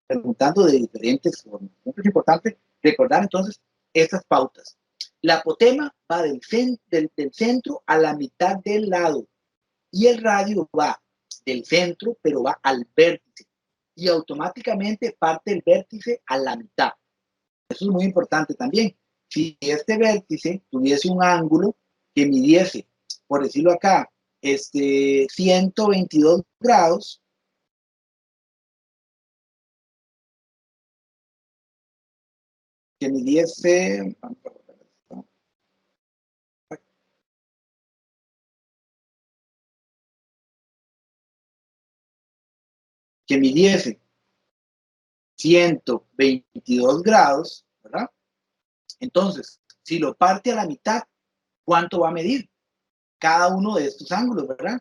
preguntando de diferentes formas. Es importante recordar entonces estas pautas. La apotema va del centro a la mitad del lado y el radio va del centro, pero va al vértice y automáticamente parte el vértice a la mitad. Eso es muy importante también. Si este vértice tuviese un ángulo que midiese, por decirlo acá, 122 grados, que midiese, que midiese 122 grados, ¿verdad? Entonces, si lo parte a la mitad, ¿cuánto va a medir? Cada uno de estos ángulos, ¿verdad?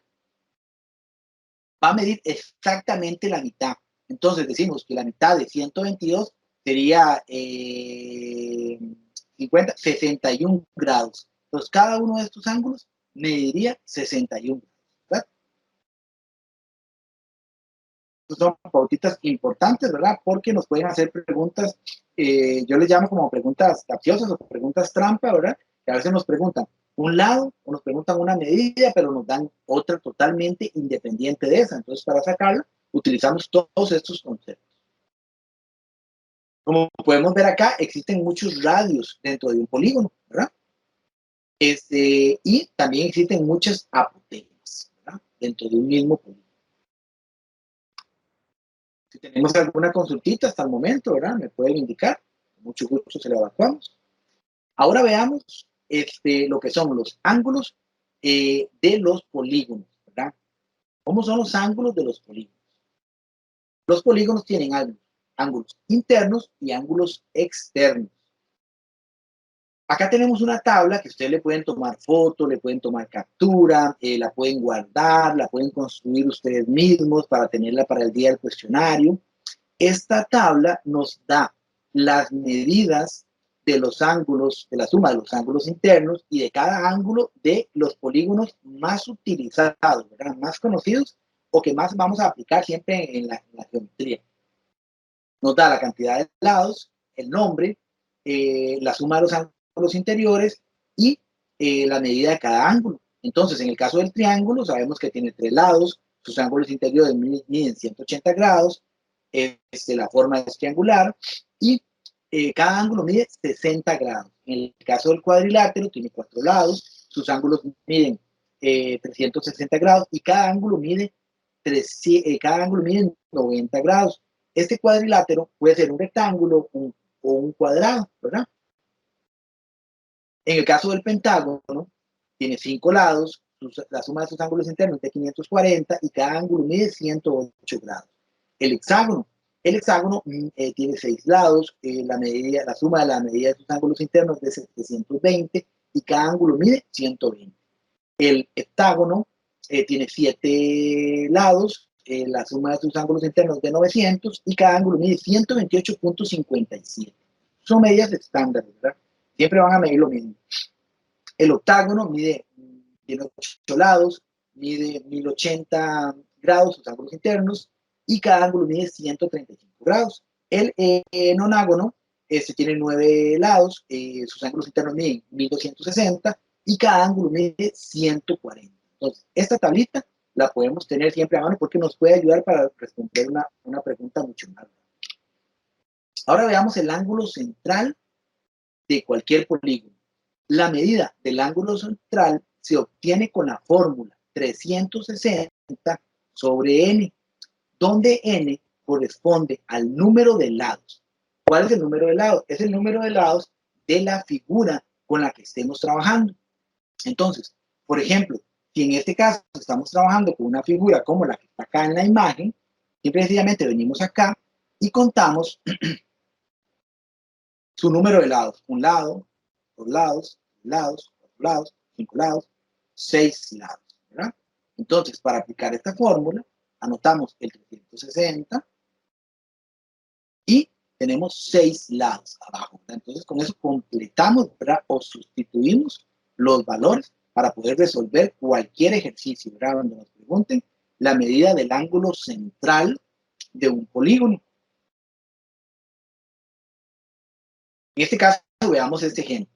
Va a medir exactamente la mitad. Entonces decimos que la mitad de 122 sería 61 grados. Entonces cada uno de estos ángulos mediría 61 grados, ¿verdad? Son pautitas importantes, ¿verdad? Porque nos pueden hacer preguntas, yo les llamo como preguntas capciosas o preguntas trampa, ¿verdad? Que a veces nos preguntan un lado o nos preguntan una medida, pero nos dan otra totalmente independiente de esa. Entonces, para sacarla, utilizamos todos estos conceptos. Como podemos ver acá, existen muchos radios dentro de un polígono, ¿verdad? Y también existen muchas apotemas, ¿verdad? Dentro de un mismo polígono. Si tenemos alguna consultita hasta el momento, ¿verdad? Me pueden indicar. Con mucho gusto se la evacuamos. Ahora veamos lo que son los ángulos de los polígonos, ¿verdad? ¿Cómo son los ángulos de los polígonos? Los polígonos tienen ángulos internos y ángulos externos. Acá tenemos una tabla que ustedes le pueden tomar foto, le pueden tomar captura, la pueden guardar, la pueden construir ustedes mismos para tenerla para el día del cuestionario. Esta tabla nos da las medidas de los ángulos, de la suma de los ángulos internos y de cada ángulo de los polígonos más utilizados, ¿verdad? Más conocidos o que más vamos a aplicar siempre en la geometría. Nos da la cantidad de lados, el nombre, la suma de los ángulos interiores y la medida de cada ángulo. Entonces, en el caso del triángulo, sabemos que tiene 3 lados, sus ángulos interiores miden 180 grados, la forma es triangular y cada ángulo mide 60 grados. En el caso del cuadrilátero, tiene 4 lados, sus ángulos miden 360 grados y cada ángulo mide 90 grados. Este cuadrilátero puede ser un rectángulo o un cuadrado, ¿verdad? En el caso del pentágono, tiene 5 lados, la suma de sus ángulos internos es de 540 y cada ángulo mide 108 grados. El hexágono tiene 6 lados, la suma de la medida de sus ángulos internos es de 720 y cada ángulo mide 120. El heptágono tiene 7 lados, la suma de sus ángulos internos es de 900 y cada ángulo mide 128.57. Son medidas estándar, ¿verdad? Siempre van a medir lo mismo. El octágono tiene 8 lados, mide 1080 grados sus ángulos internos y cada ángulo mide 135 grados. El nonágono tiene 9 lados, sus ángulos internos miden 1260 y cada ángulo mide 140. Entonces, esta tablita la podemos tener siempre a mano porque nos puede ayudar para responder una pregunta mucho más. Ahora veamos el ángulo central de cualquier polígono. La medida del ángulo central se obtiene con la fórmula 360 sobre n, donde n corresponde al número de lados. ¿Cuál es el número de lados? Es el número de lados de la figura con la que estemos trabajando. Entonces, por ejemplo, si en este caso estamos trabajando con una figura como la que está acá en la imagen, simple y sencillamente venimos acá y contamos su número de lados. Un lado, 2 lados, 3 lados, 4 lados, 5 lados, 6 lados, ¿verdad? Entonces, para aplicar esta fórmula, anotamos el 360 y tenemos 6 lados abajo, ¿verdad? Entonces, con eso completamos, ¿verdad? O sustituimos los valores para poder resolver cualquier ejercicio, ¿verdad? Donde nos pregunten la medida del ángulo central de un polígono. En este caso, veamos este ejemplo.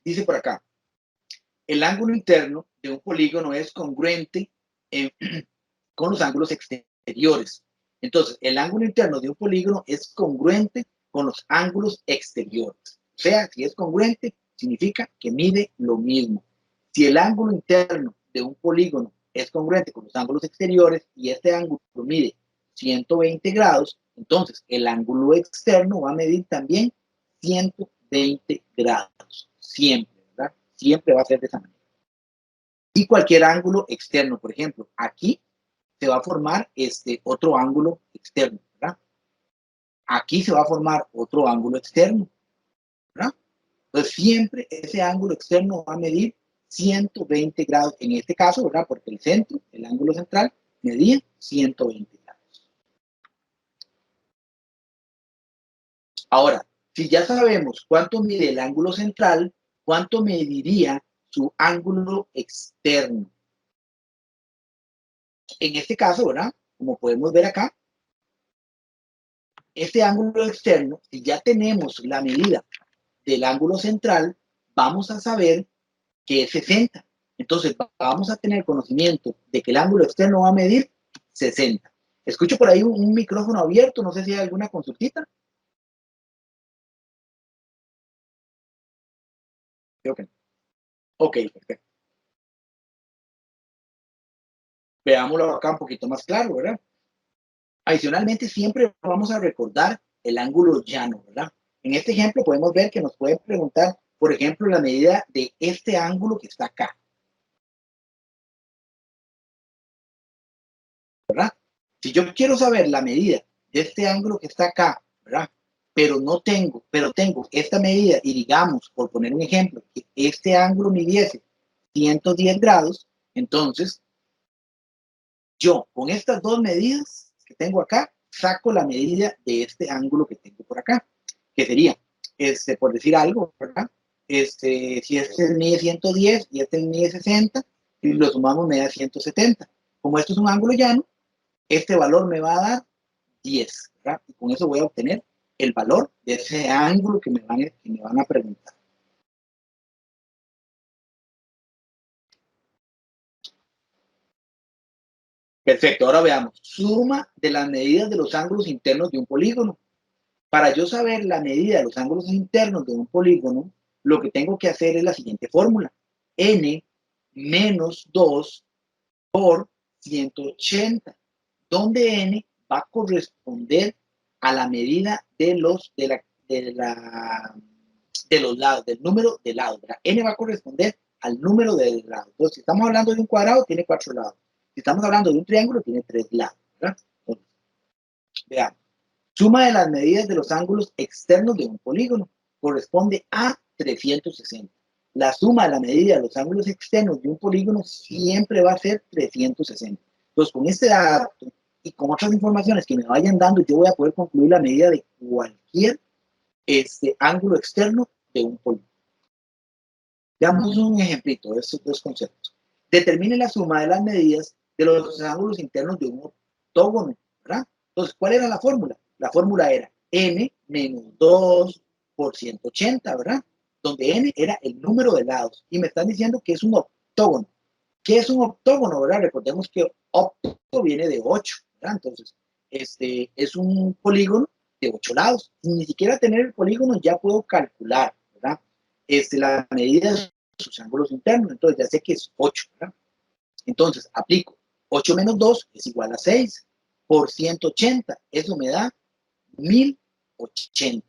Dice por acá, el ángulo interno de un polígono es congruente con los ángulos exteriores. Entonces, el ángulo interno de un polígono es congruente con los ángulos exteriores. O sea, si es congruente, significa que mide lo mismo. Si el ángulo interno de un polígono es congruente con los ángulos exteriores y este ángulo mide 120 grados, entonces el ángulo externo va a medir también 120 grados. Siempre, ¿verdad? Siempre va a ser de esa manera. Y cualquier ángulo externo, por ejemplo, aquí se va a formar otro ángulo externo, ¿verdad? Aquí se va a formar otro ángulo externo, ¿verdad? Entonces siempre ese ángulo externo va a medir 120 grados, en este caso, ¿verdad? Porque el centro, el ángulo central, medía 120 grados. Ahora, si ya sabemos cuánto mide el ángulo central, ¿cuánto mediría su ángulo externo? En este caso, ¿verdad? Como podemos ver acá, este ángulo externo, si ya tenemos la medida del ángulo central, vamos a saber que es 60. Entonces, vamos a tener conocimiento de que el ángulo externo va a medir 60. Escucho por ahí un micrófono abierto, no sé si hay alguna consultita. Creo que no. Ok, perfecto. Veámoslo acá un poquito más claro, ¿verdad? Adicionalmente, siempre vamos a recordar el ángulo llano, ¿verdad? En este ejemplo podemos ver que nos pueden preguntar, por ejemplo, la medida de este ángulo que está acá, ¿verdad? Si yo quiero saber la medida de este ángulo que está acá, ¿verdad? Pero tengo esta medida y digamos, por poner un ejemplo, que este ángulo midiese 110 grados, entonces yo con estas dos medidas que tengo acá, saco la medida de este ángulo que tengo por acá, que sería, por decir algo, ¿verdad? Si este mide 110 y este mide 60, y lo sumamos me da 170. Como esto es un ángulo llano, este valor me va a dar 10, ¿verdad? Y con eso voy a obtener el valor de ese ángulo que me van a preguntar. Perfecto, ahora veamos. Suma de las medidas de los ángulos internos de un polígono. Para yo saber la medida de los ángulos internos de un polígono, lo que tengo que hacer es la siguiente fórmula. N menos 2 por 180, donde N va a corresponder a la medida de los lados, del número de lados. ¿Verdad? N va a corresponder al número de lados. Entonces, si estamos hablando de un cuadrado, tiene 4 lados. Si estamos hablando de un triángulo, tiene 3 lados. ¿Verdad? Entonces, veamos. Suma de las medidas de los ángulos externos de un polígono corresponde a 360. La suma de la medida de los ángulos externos de un polígono siempre va a ser 360. Entonces, con este dato y con otras informaciones que me vayan dando, yo voy a poder concluir la medida de cualquier ángulo externo de un polígono. Veamos un ejemplito de estos dos conceptos. Determine la suma de las medidas de los ángulos internos de un octógono, ¿verdad? Entonces, ¿cuál era la fórmula? La fórmula era n menos 2 por 180, ¿verdad? Donde n era el número de lados. Y me están diciendo que es un octógono. ¿Qué es un octógono, verdad? Recordemos que octo viene de 8, ¿verdad? Entonces, es un polígono de 8 lados. Sin ni siquiera tener el polígono ya puedo calcular, ¿verdad? La medida de sus ángulos internos. Entonces, ya sé que es 8, ¿verdad? Entonces, aplico 8 menos 2 es igual a 6 por 180. Eso me da 1080.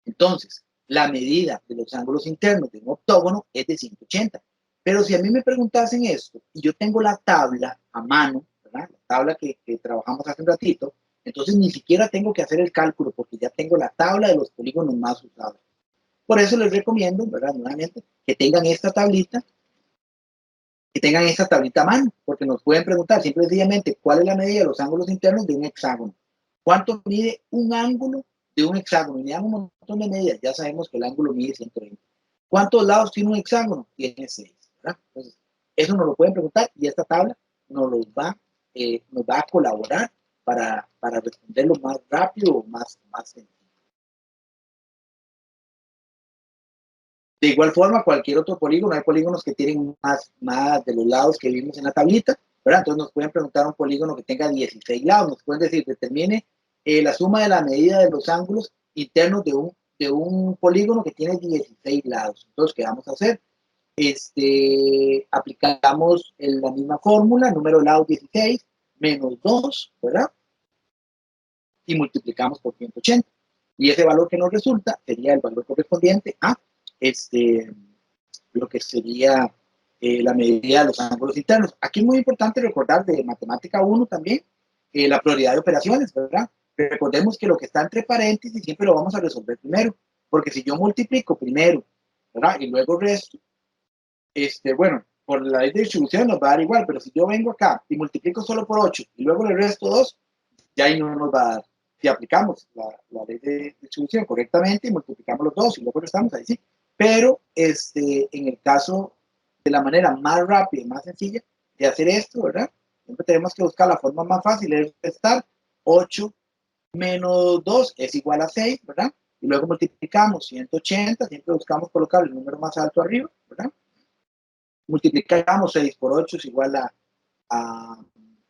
Entonces, la medida de los ángulos internos de un octógono es de 180. Pero si a mí me preguntasen esto y yo tengo la tabla a mano, ¿verdad? La tabla que trabajamos hace un ratito, entonces ni siquiera tengo que hacer el cálculo porque ya tengo la tabla de los polígonos más usados. Por eso les recomiendo, ¿verdad? Nuevamente, que tengan esta tablita que tengan esta tablita a mano, porque nos pueden preguntar simple y sencillamente cuál es la medida de los ángulos internos de un hexágono. ¿Cuánto mide un ángulo de un hexágono? Y le dan un montón de medidas, ya sabemos que el ángulo mide 120. ¿Cuántos lados tiene un hexágono? Tiene 6, ¿verdad? Entonces, eso nos lo pueden preguntar y esta tabla nos va a colaborar para responderlo más rápido o más sencillo. De igual forma, cualquier otro polígono, hay polígonos que tienen más de los lados que vimos en la tablita, ¿verdad? Entonces nos pueden preguntar un polígono que tenga 16 lados, nos pueden decir, determine la suma de la medida de los ángulos internos de un polígono que tiene 16 lados. Entonces, ¿qué vamos a hacer? Aplicamos la misma fórmula, número de lados 16, menos 2, ¿verdad? Y multiplicamos por 180. Y ese valor que nos resulta sería el valor correspondiente a lo que sería la medida de los ángulos internos. Aquí es muy importante recordar de matemática 1 también la prioridad de operaciones, ¿verdad? Recordemos que lo que está entre paréntesis siempre lo vamos a resolver primero, porque si yo multiplico primero, ¿verdad? Y luego resto, bueno, por la ley de distribución nos va a dar igual, pero si yo vengo acá y multiplico solo por 8 y luego le resto 2, ya ahí no nos va a dar. Si aplicamos la ley de distribución correctamente y multiplicamos los dos y luego restamos, ahí sí. Pero en el caso de la manera más rápida y más sencilla de hacer esto, ¿verdad? Siempre tenemos que buscar la forma más fácil, es restar 8 menos 2 es igual a 6, ¿verdad? Y luego multiplicamos 180, siempre buscamos colocar el número más alto arriba, ¿verdad? Multiplicamos 6 por 8 es igual a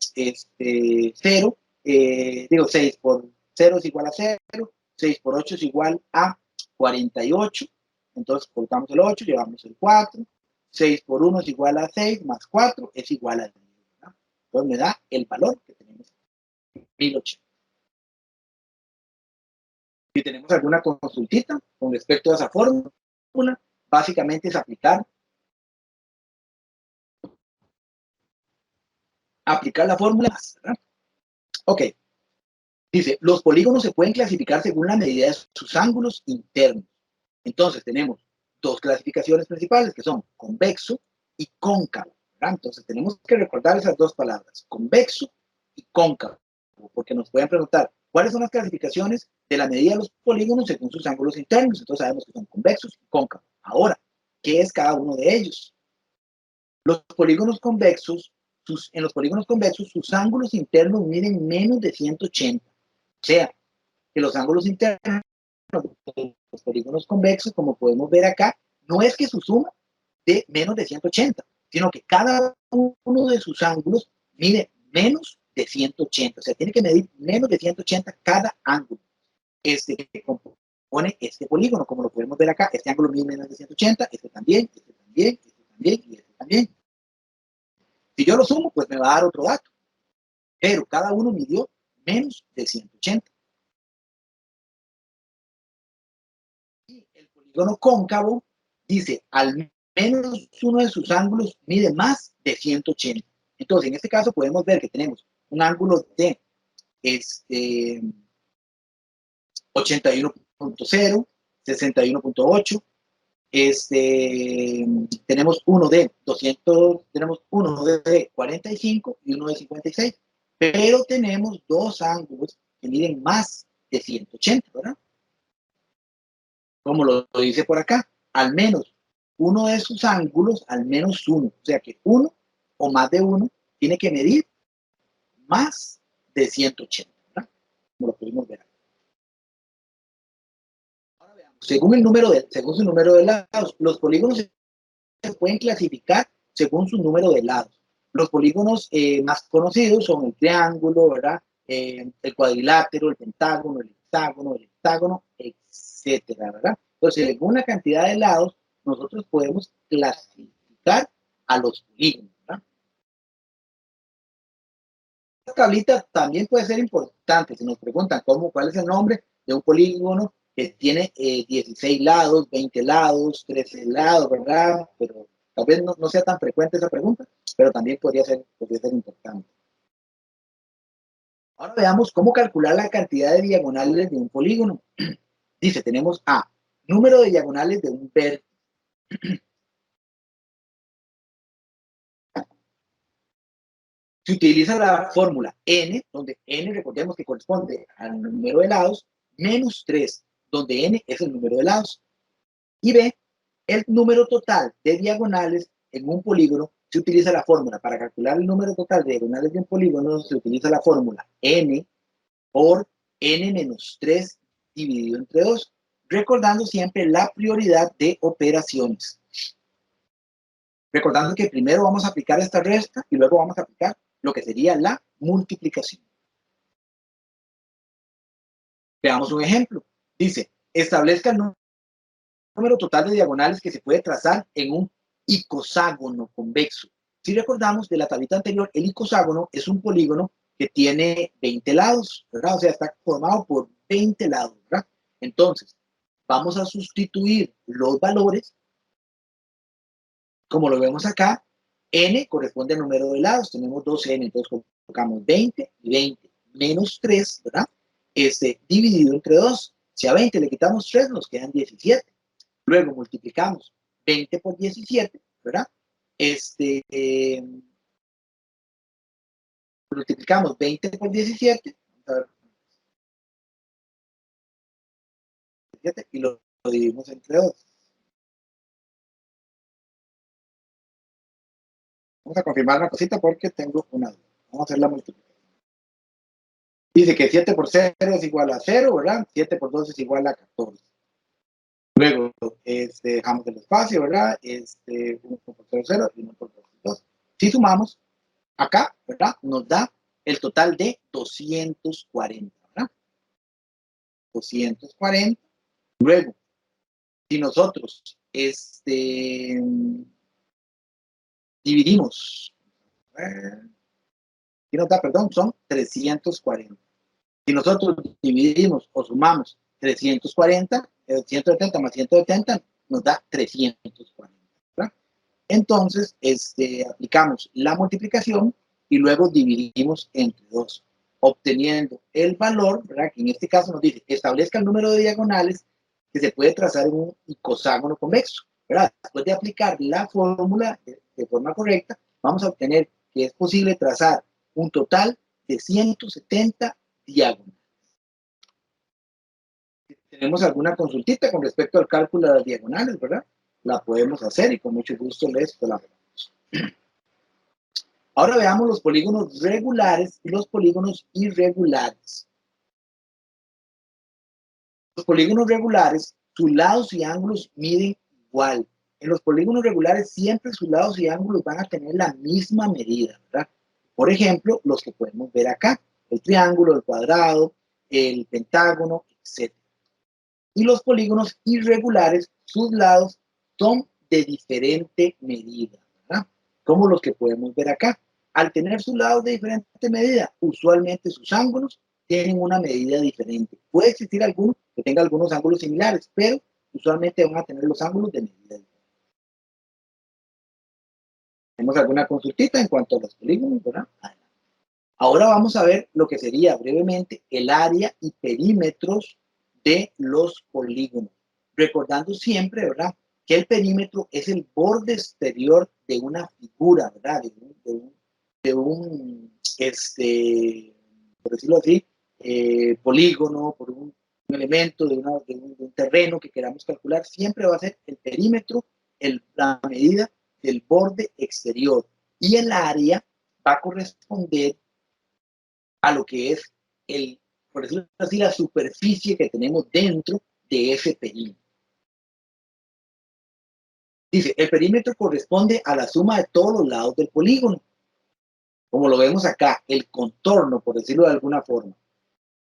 0, digo 6 por 0 es igual a 0, 6 por 8 es igual a 48, entonces colocamos el 8, llevamos el 4, 6 por 1 es igual a 6, más 4 es igual a 10, ¿verdad? Entonces me da el valor que tenemos, 1080. Si tenemos alguna consultita con respecto a esa fórmula, básicamente es aplicar la fórmula, ¿verdad? Ok. Dice, los polígonos se pueden clasificar según la medida de sus ángulos internos. Entonces tenemos dos clasificaciones principales que son convexo y cóncavo, ¿verdad? Entonces tenemos que recordar esas dos palabras, convexo y cóncavo, porque nos pueden preguntar cuáles son las clasificaciones de la medida de los polígonos según sus ángulos internos. Entonces sabemos que son convexos y cóncavos. Ahora, ¿qué es cada uno de ellos? Los polígonos convexos, en los polígonos convexos, sus ángulos internos miden menos de 180. O sea, que los ángulos internos de los polígonos convexos, como podemos ver acá, no es que su suma de menos de 180, sino que cada uno de sus ángulos mide menos de 180. O sea, tiene que medir menos de 180 cada ángulo que compone este polígono. Como lo podemos ver acá, este ángulo mide menos de 180, este también, este también, este también y este también. Si yo lo sumo, pues me va a dar otro dato. Pero cada uno midió menos de 180. Y el polígono cóncavo dice, al menos uno de sus ángulos mide más de 180. Entonces, en este caso podemos ver que tenemos un ángulo de 81.0, 61.8, tenemos uno de 200, tenemos uno de 45 y uno de 56, pero tenemos dos ángulos que miden más de 180, ¿verdad? Como lo dice por acá, al menos uno de sus ángulos, al menos uno, o sea que uno o más de uno tiene que medir más de 180, ¿verdad? Como lo pudimos ver acá. Ahora veamos, según su número de lados, los polígonos se pueden clasificar según su número de lados. Los polígonos más conocidos son el triángulo, ¿verdad? El cuadrilátero, el pentágono, el hexágono, etcétera, ¿verdad? Entonces, según la cantidad de lados, nosotros podemos clasificar a los polígonos, ¿verdad? Esta tablita también puede ser importante si nos preguntan cuál es el nombre de un polígono que tiene 16 lados, 20 lados, 13 lados, ¿verdad? Pero tal vez no sea tan frecuente esa pregunta, pero también podría ser importante. Ahora veamos cómo calcular la cantidad de diagonales de un polígono. Dice, tenemos A, número de diagonales de un vértice. Se utiliza la fórmula n, donde n recordemos que corresponde al número de lados, menos 3, donde n es el número de lados. Y b, el número total de diagonales en un polígono. Se utiliza la fórmula para calcular el número total de diagonales de un polígono. Se utiliza la fórmula n por n menos 3 dividido entre 2, recordando siempre la prioridad de operaciones. Recordando que primero vamos a aplicar esta resta y luego vamos a aplicar lo que sería la multiplicación. Veamos un ejemplo. Dice, establezca el número total de diagonales que se puede trazar en un icoságono convexo. Si recordamos de la tablita anterior, el icoságono es un polígono que tiene 20 lados, ¿verdad? O sea, está formado por 20 lados, ¿verdad? Entonces, vamos a sustituir los valores, como lo vemos acá. N corresponde al número de lados, tenemos 2n, entonces colocamos 20 y 20 menos 3, ¿verdad? Dividido entre 2. Si a 20 le quitamos 3, nos quedan 17. Luego multiplicamos 20 por 17, ¿verdad? Multiplicamos 20 por 17, y lo dividimos entre 2. Vamos a confirmar una cosita porque tengo una duda. Vamos a hacer la multiplicación. Dice que 7 por 0 es igual a 0, ¿verdad? 7 por 2 es igual a 14. Luego dejamos el espacio, ¿verdad? 1 por 0, 0 y 1 por 2, 2. Si sumamos, acá, ¿verdad? Nos da el total de 240, ¿verdad? 240. Luego, si nosotros dividimos, ¿qué nos da? Perdón, son 340. Si nosotros dividimos o sumamos 340, 170 más 170 nos da 340, ¿verdad? Entonces, aplicamos la multiplicación y luego dividimos entre 2, obteniendo el valor, ¿verdad? Que en este caso nos dice, establezca el número de diagonales que se puede trazar en un icoságono convexo, ¿verdad? Después de aplicar la fórmula de forma correcta, vamos a obtener que es posible trazar un total de 170 diagonales. Si tenemos alguna consultita con respecto al cálculo de las diagonales, ¿verdad? La podemos hacer y con mucho gusto les colaboramos. Ahora veamos los polígonos regulares y los polígonos irregulares. Los polígonos regulares, sus lados y ángulos miden igual. En los polígonos regulares siempre sus lados y ángulos van a tener la misma medida, ¿verdad? Por ejemplo, los que podemos ver acá, el triángulo, el cuadrado, el pentágono, etc. Y los polígonos irregulares, sus lados son de diferente medida, ¿verdad? Como los que podemos ver acá. Al tener sus lados de diferente medida, usualmente sus ángulos tienen una medida diferente. Puede existir alguno que tenga algunos ángulos similares, pero usualmente van a tener los ángulos de medida diferente. ¿Tenemos alguna consultita en cuanto a los polígonos, verdad? Ahora vamos a ver lo que sería brevemente el área y perímetros de los polígonos. Recordando siempre, ¿verdad?, que el perímetro es el borde exterior de una figura, ¿verdad?, por decirlo así, polígono, por un elemento de un terreno que queramos calcular, siempre va a ser el perímetro, la medida del borde exterior. Y el área va a corresponder a lo que es por decirlo así, la superficie que tenemos dentro de ese perímetro. Dice, el perímetro corresponde a la suma de todos los lados del polígono. Como lo vemos acá, el contorno, por decirlo de alguna forma.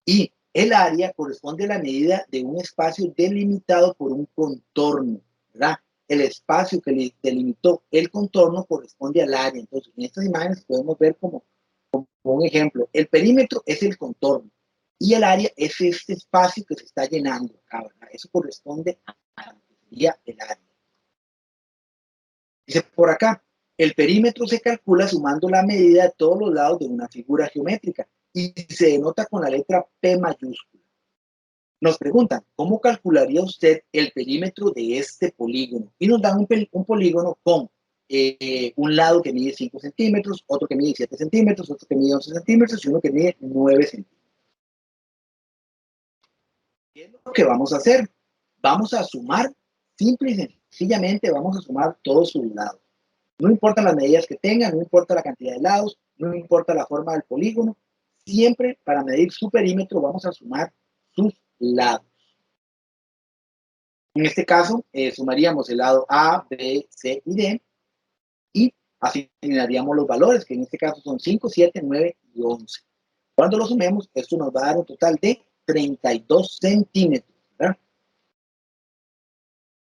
Y el área corresponde a la medida de un espacio delimitado por un contorno, ¿verdad? El espacio que delimitó el contorno corresponde al área. Entonces, en estas imágenes podemos ver como un ejemplo. El perímetro es el contorno y el área es este espacio que se está llenando acá, ¿verdad? Eso corresponde a lo que sería el área. Dice por acá, el perímetro se calcula sumando la medida de todos los lados de una figura geométrica y se denota con la letra P mayúscula. Nos preguntan, ¿cómo calcularía usted el perímetro de este polígono? Y nos dan un polígono con un lado que mide 5 centímetros, otro que mide 7 centímetros, otro que mide 11 centímetros y uno que mide 9 centímetros. ¿Qué es lo que vamos a hacer? Vamos a sumar, simple y sencillamente vamos a sumar todos sus lados. No importa las medidas que tengan, no importa la cantidad de lados, no importa la forma del polígono, siempre para medir su perímetro vamos a sumar sus lados. En este caso, sumaríamos el lado A, B, C y D y asignaríamos los valores, que en este caso son 5, 7, 9 y 11. Cuando lo sumemos, esto nos va a dar un total de 32 centímetros, ¿verdad?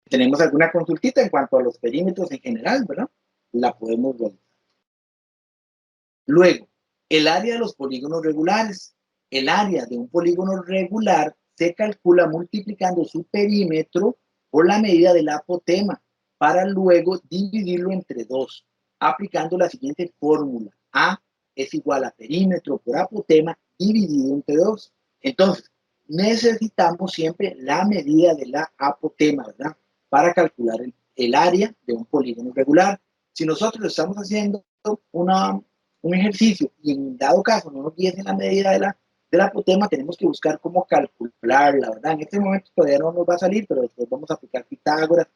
Tenemos alguna consultita en cuanto a los perímetros en general, ¿verdad? La podemos ver. Luego, el área de los polígonos regulares. El área de un polígono regular se calcula multiplicando su perímetro por la medida del apotema para luego dividirlo entre 2, aplicando la siguiente fórmula. A es igual a perímetro por apotema dividido entre 2. Entonces, necesitamos siempre la medida de la apotema, ¿verdad? Para calcular el área de un polígono regular. Si nosotros estamos haciendo un ejercicio y en dado caso no nos diesen la medida de la apotema, tenemos que buscar cómo calcularla, ¿verdad? En este momento todavía no nos va a salir, pero después vamos a aplicar Pitágoras,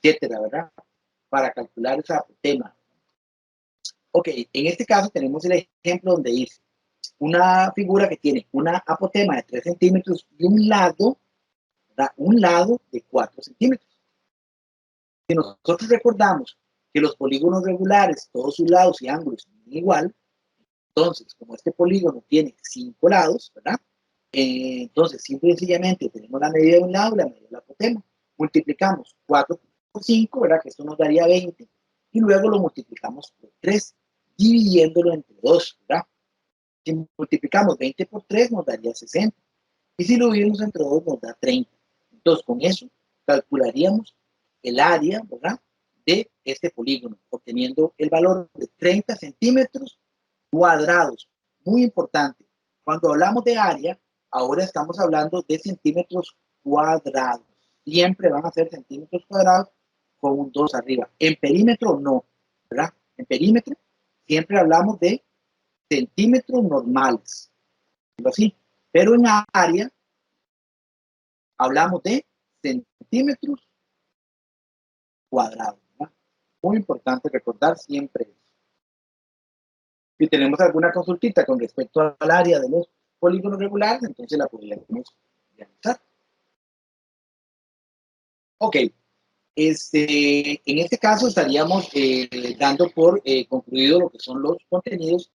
etcétera, ¿verdad? Para calcular esa apotema. Ok, en este caso tenemos el ejemplo donde dice una figura que tiene una apotema de 3 centímetros y un lado, ¿verdad? Un lado de 4 centímetros. Si nosotros recordamos que los polígonos regulares, todos sus lados y ángulos son igual, entonces, como este polígono tiene 5 lados, ¿verdad? Entonces, simple y sencillamente tenemos la medida de un lado y la medida de la apotema. Multiplicamos 4 por 5, ¿verdad? Que esto nos daría 20. Y luego lo multiplicamos por 3, dividiéndolo entre 2, ¿verdad? Si multiplicamos 20 por 3, nos daría 60. Y si lo dividimos entre 2, nos da 30. Entonces, con eso, calcularíamos el área, ¿verdad? De este polígono, obteniendo el valor de 30 centímetros cuadrados. Muy importante. Cuando hablamos de área, ahora estamos hablando de centímetros cuadrados. Siempre van a ser centímetros cuadrados con un 2 arriba. En perímetro no, ¿verdad? En perímetro siempre hablamos de centímetros normales. Así. Pero en área hablamos de centímetros cuadrados, ¿verdad? Muy importante recordar siempre eso. Si tenemos alguna consultita con respecto al área de los polígonos regulares, entonces la podríamos realizar. Ok, en este caso estaríamos dando por concluido lo que son los contenidos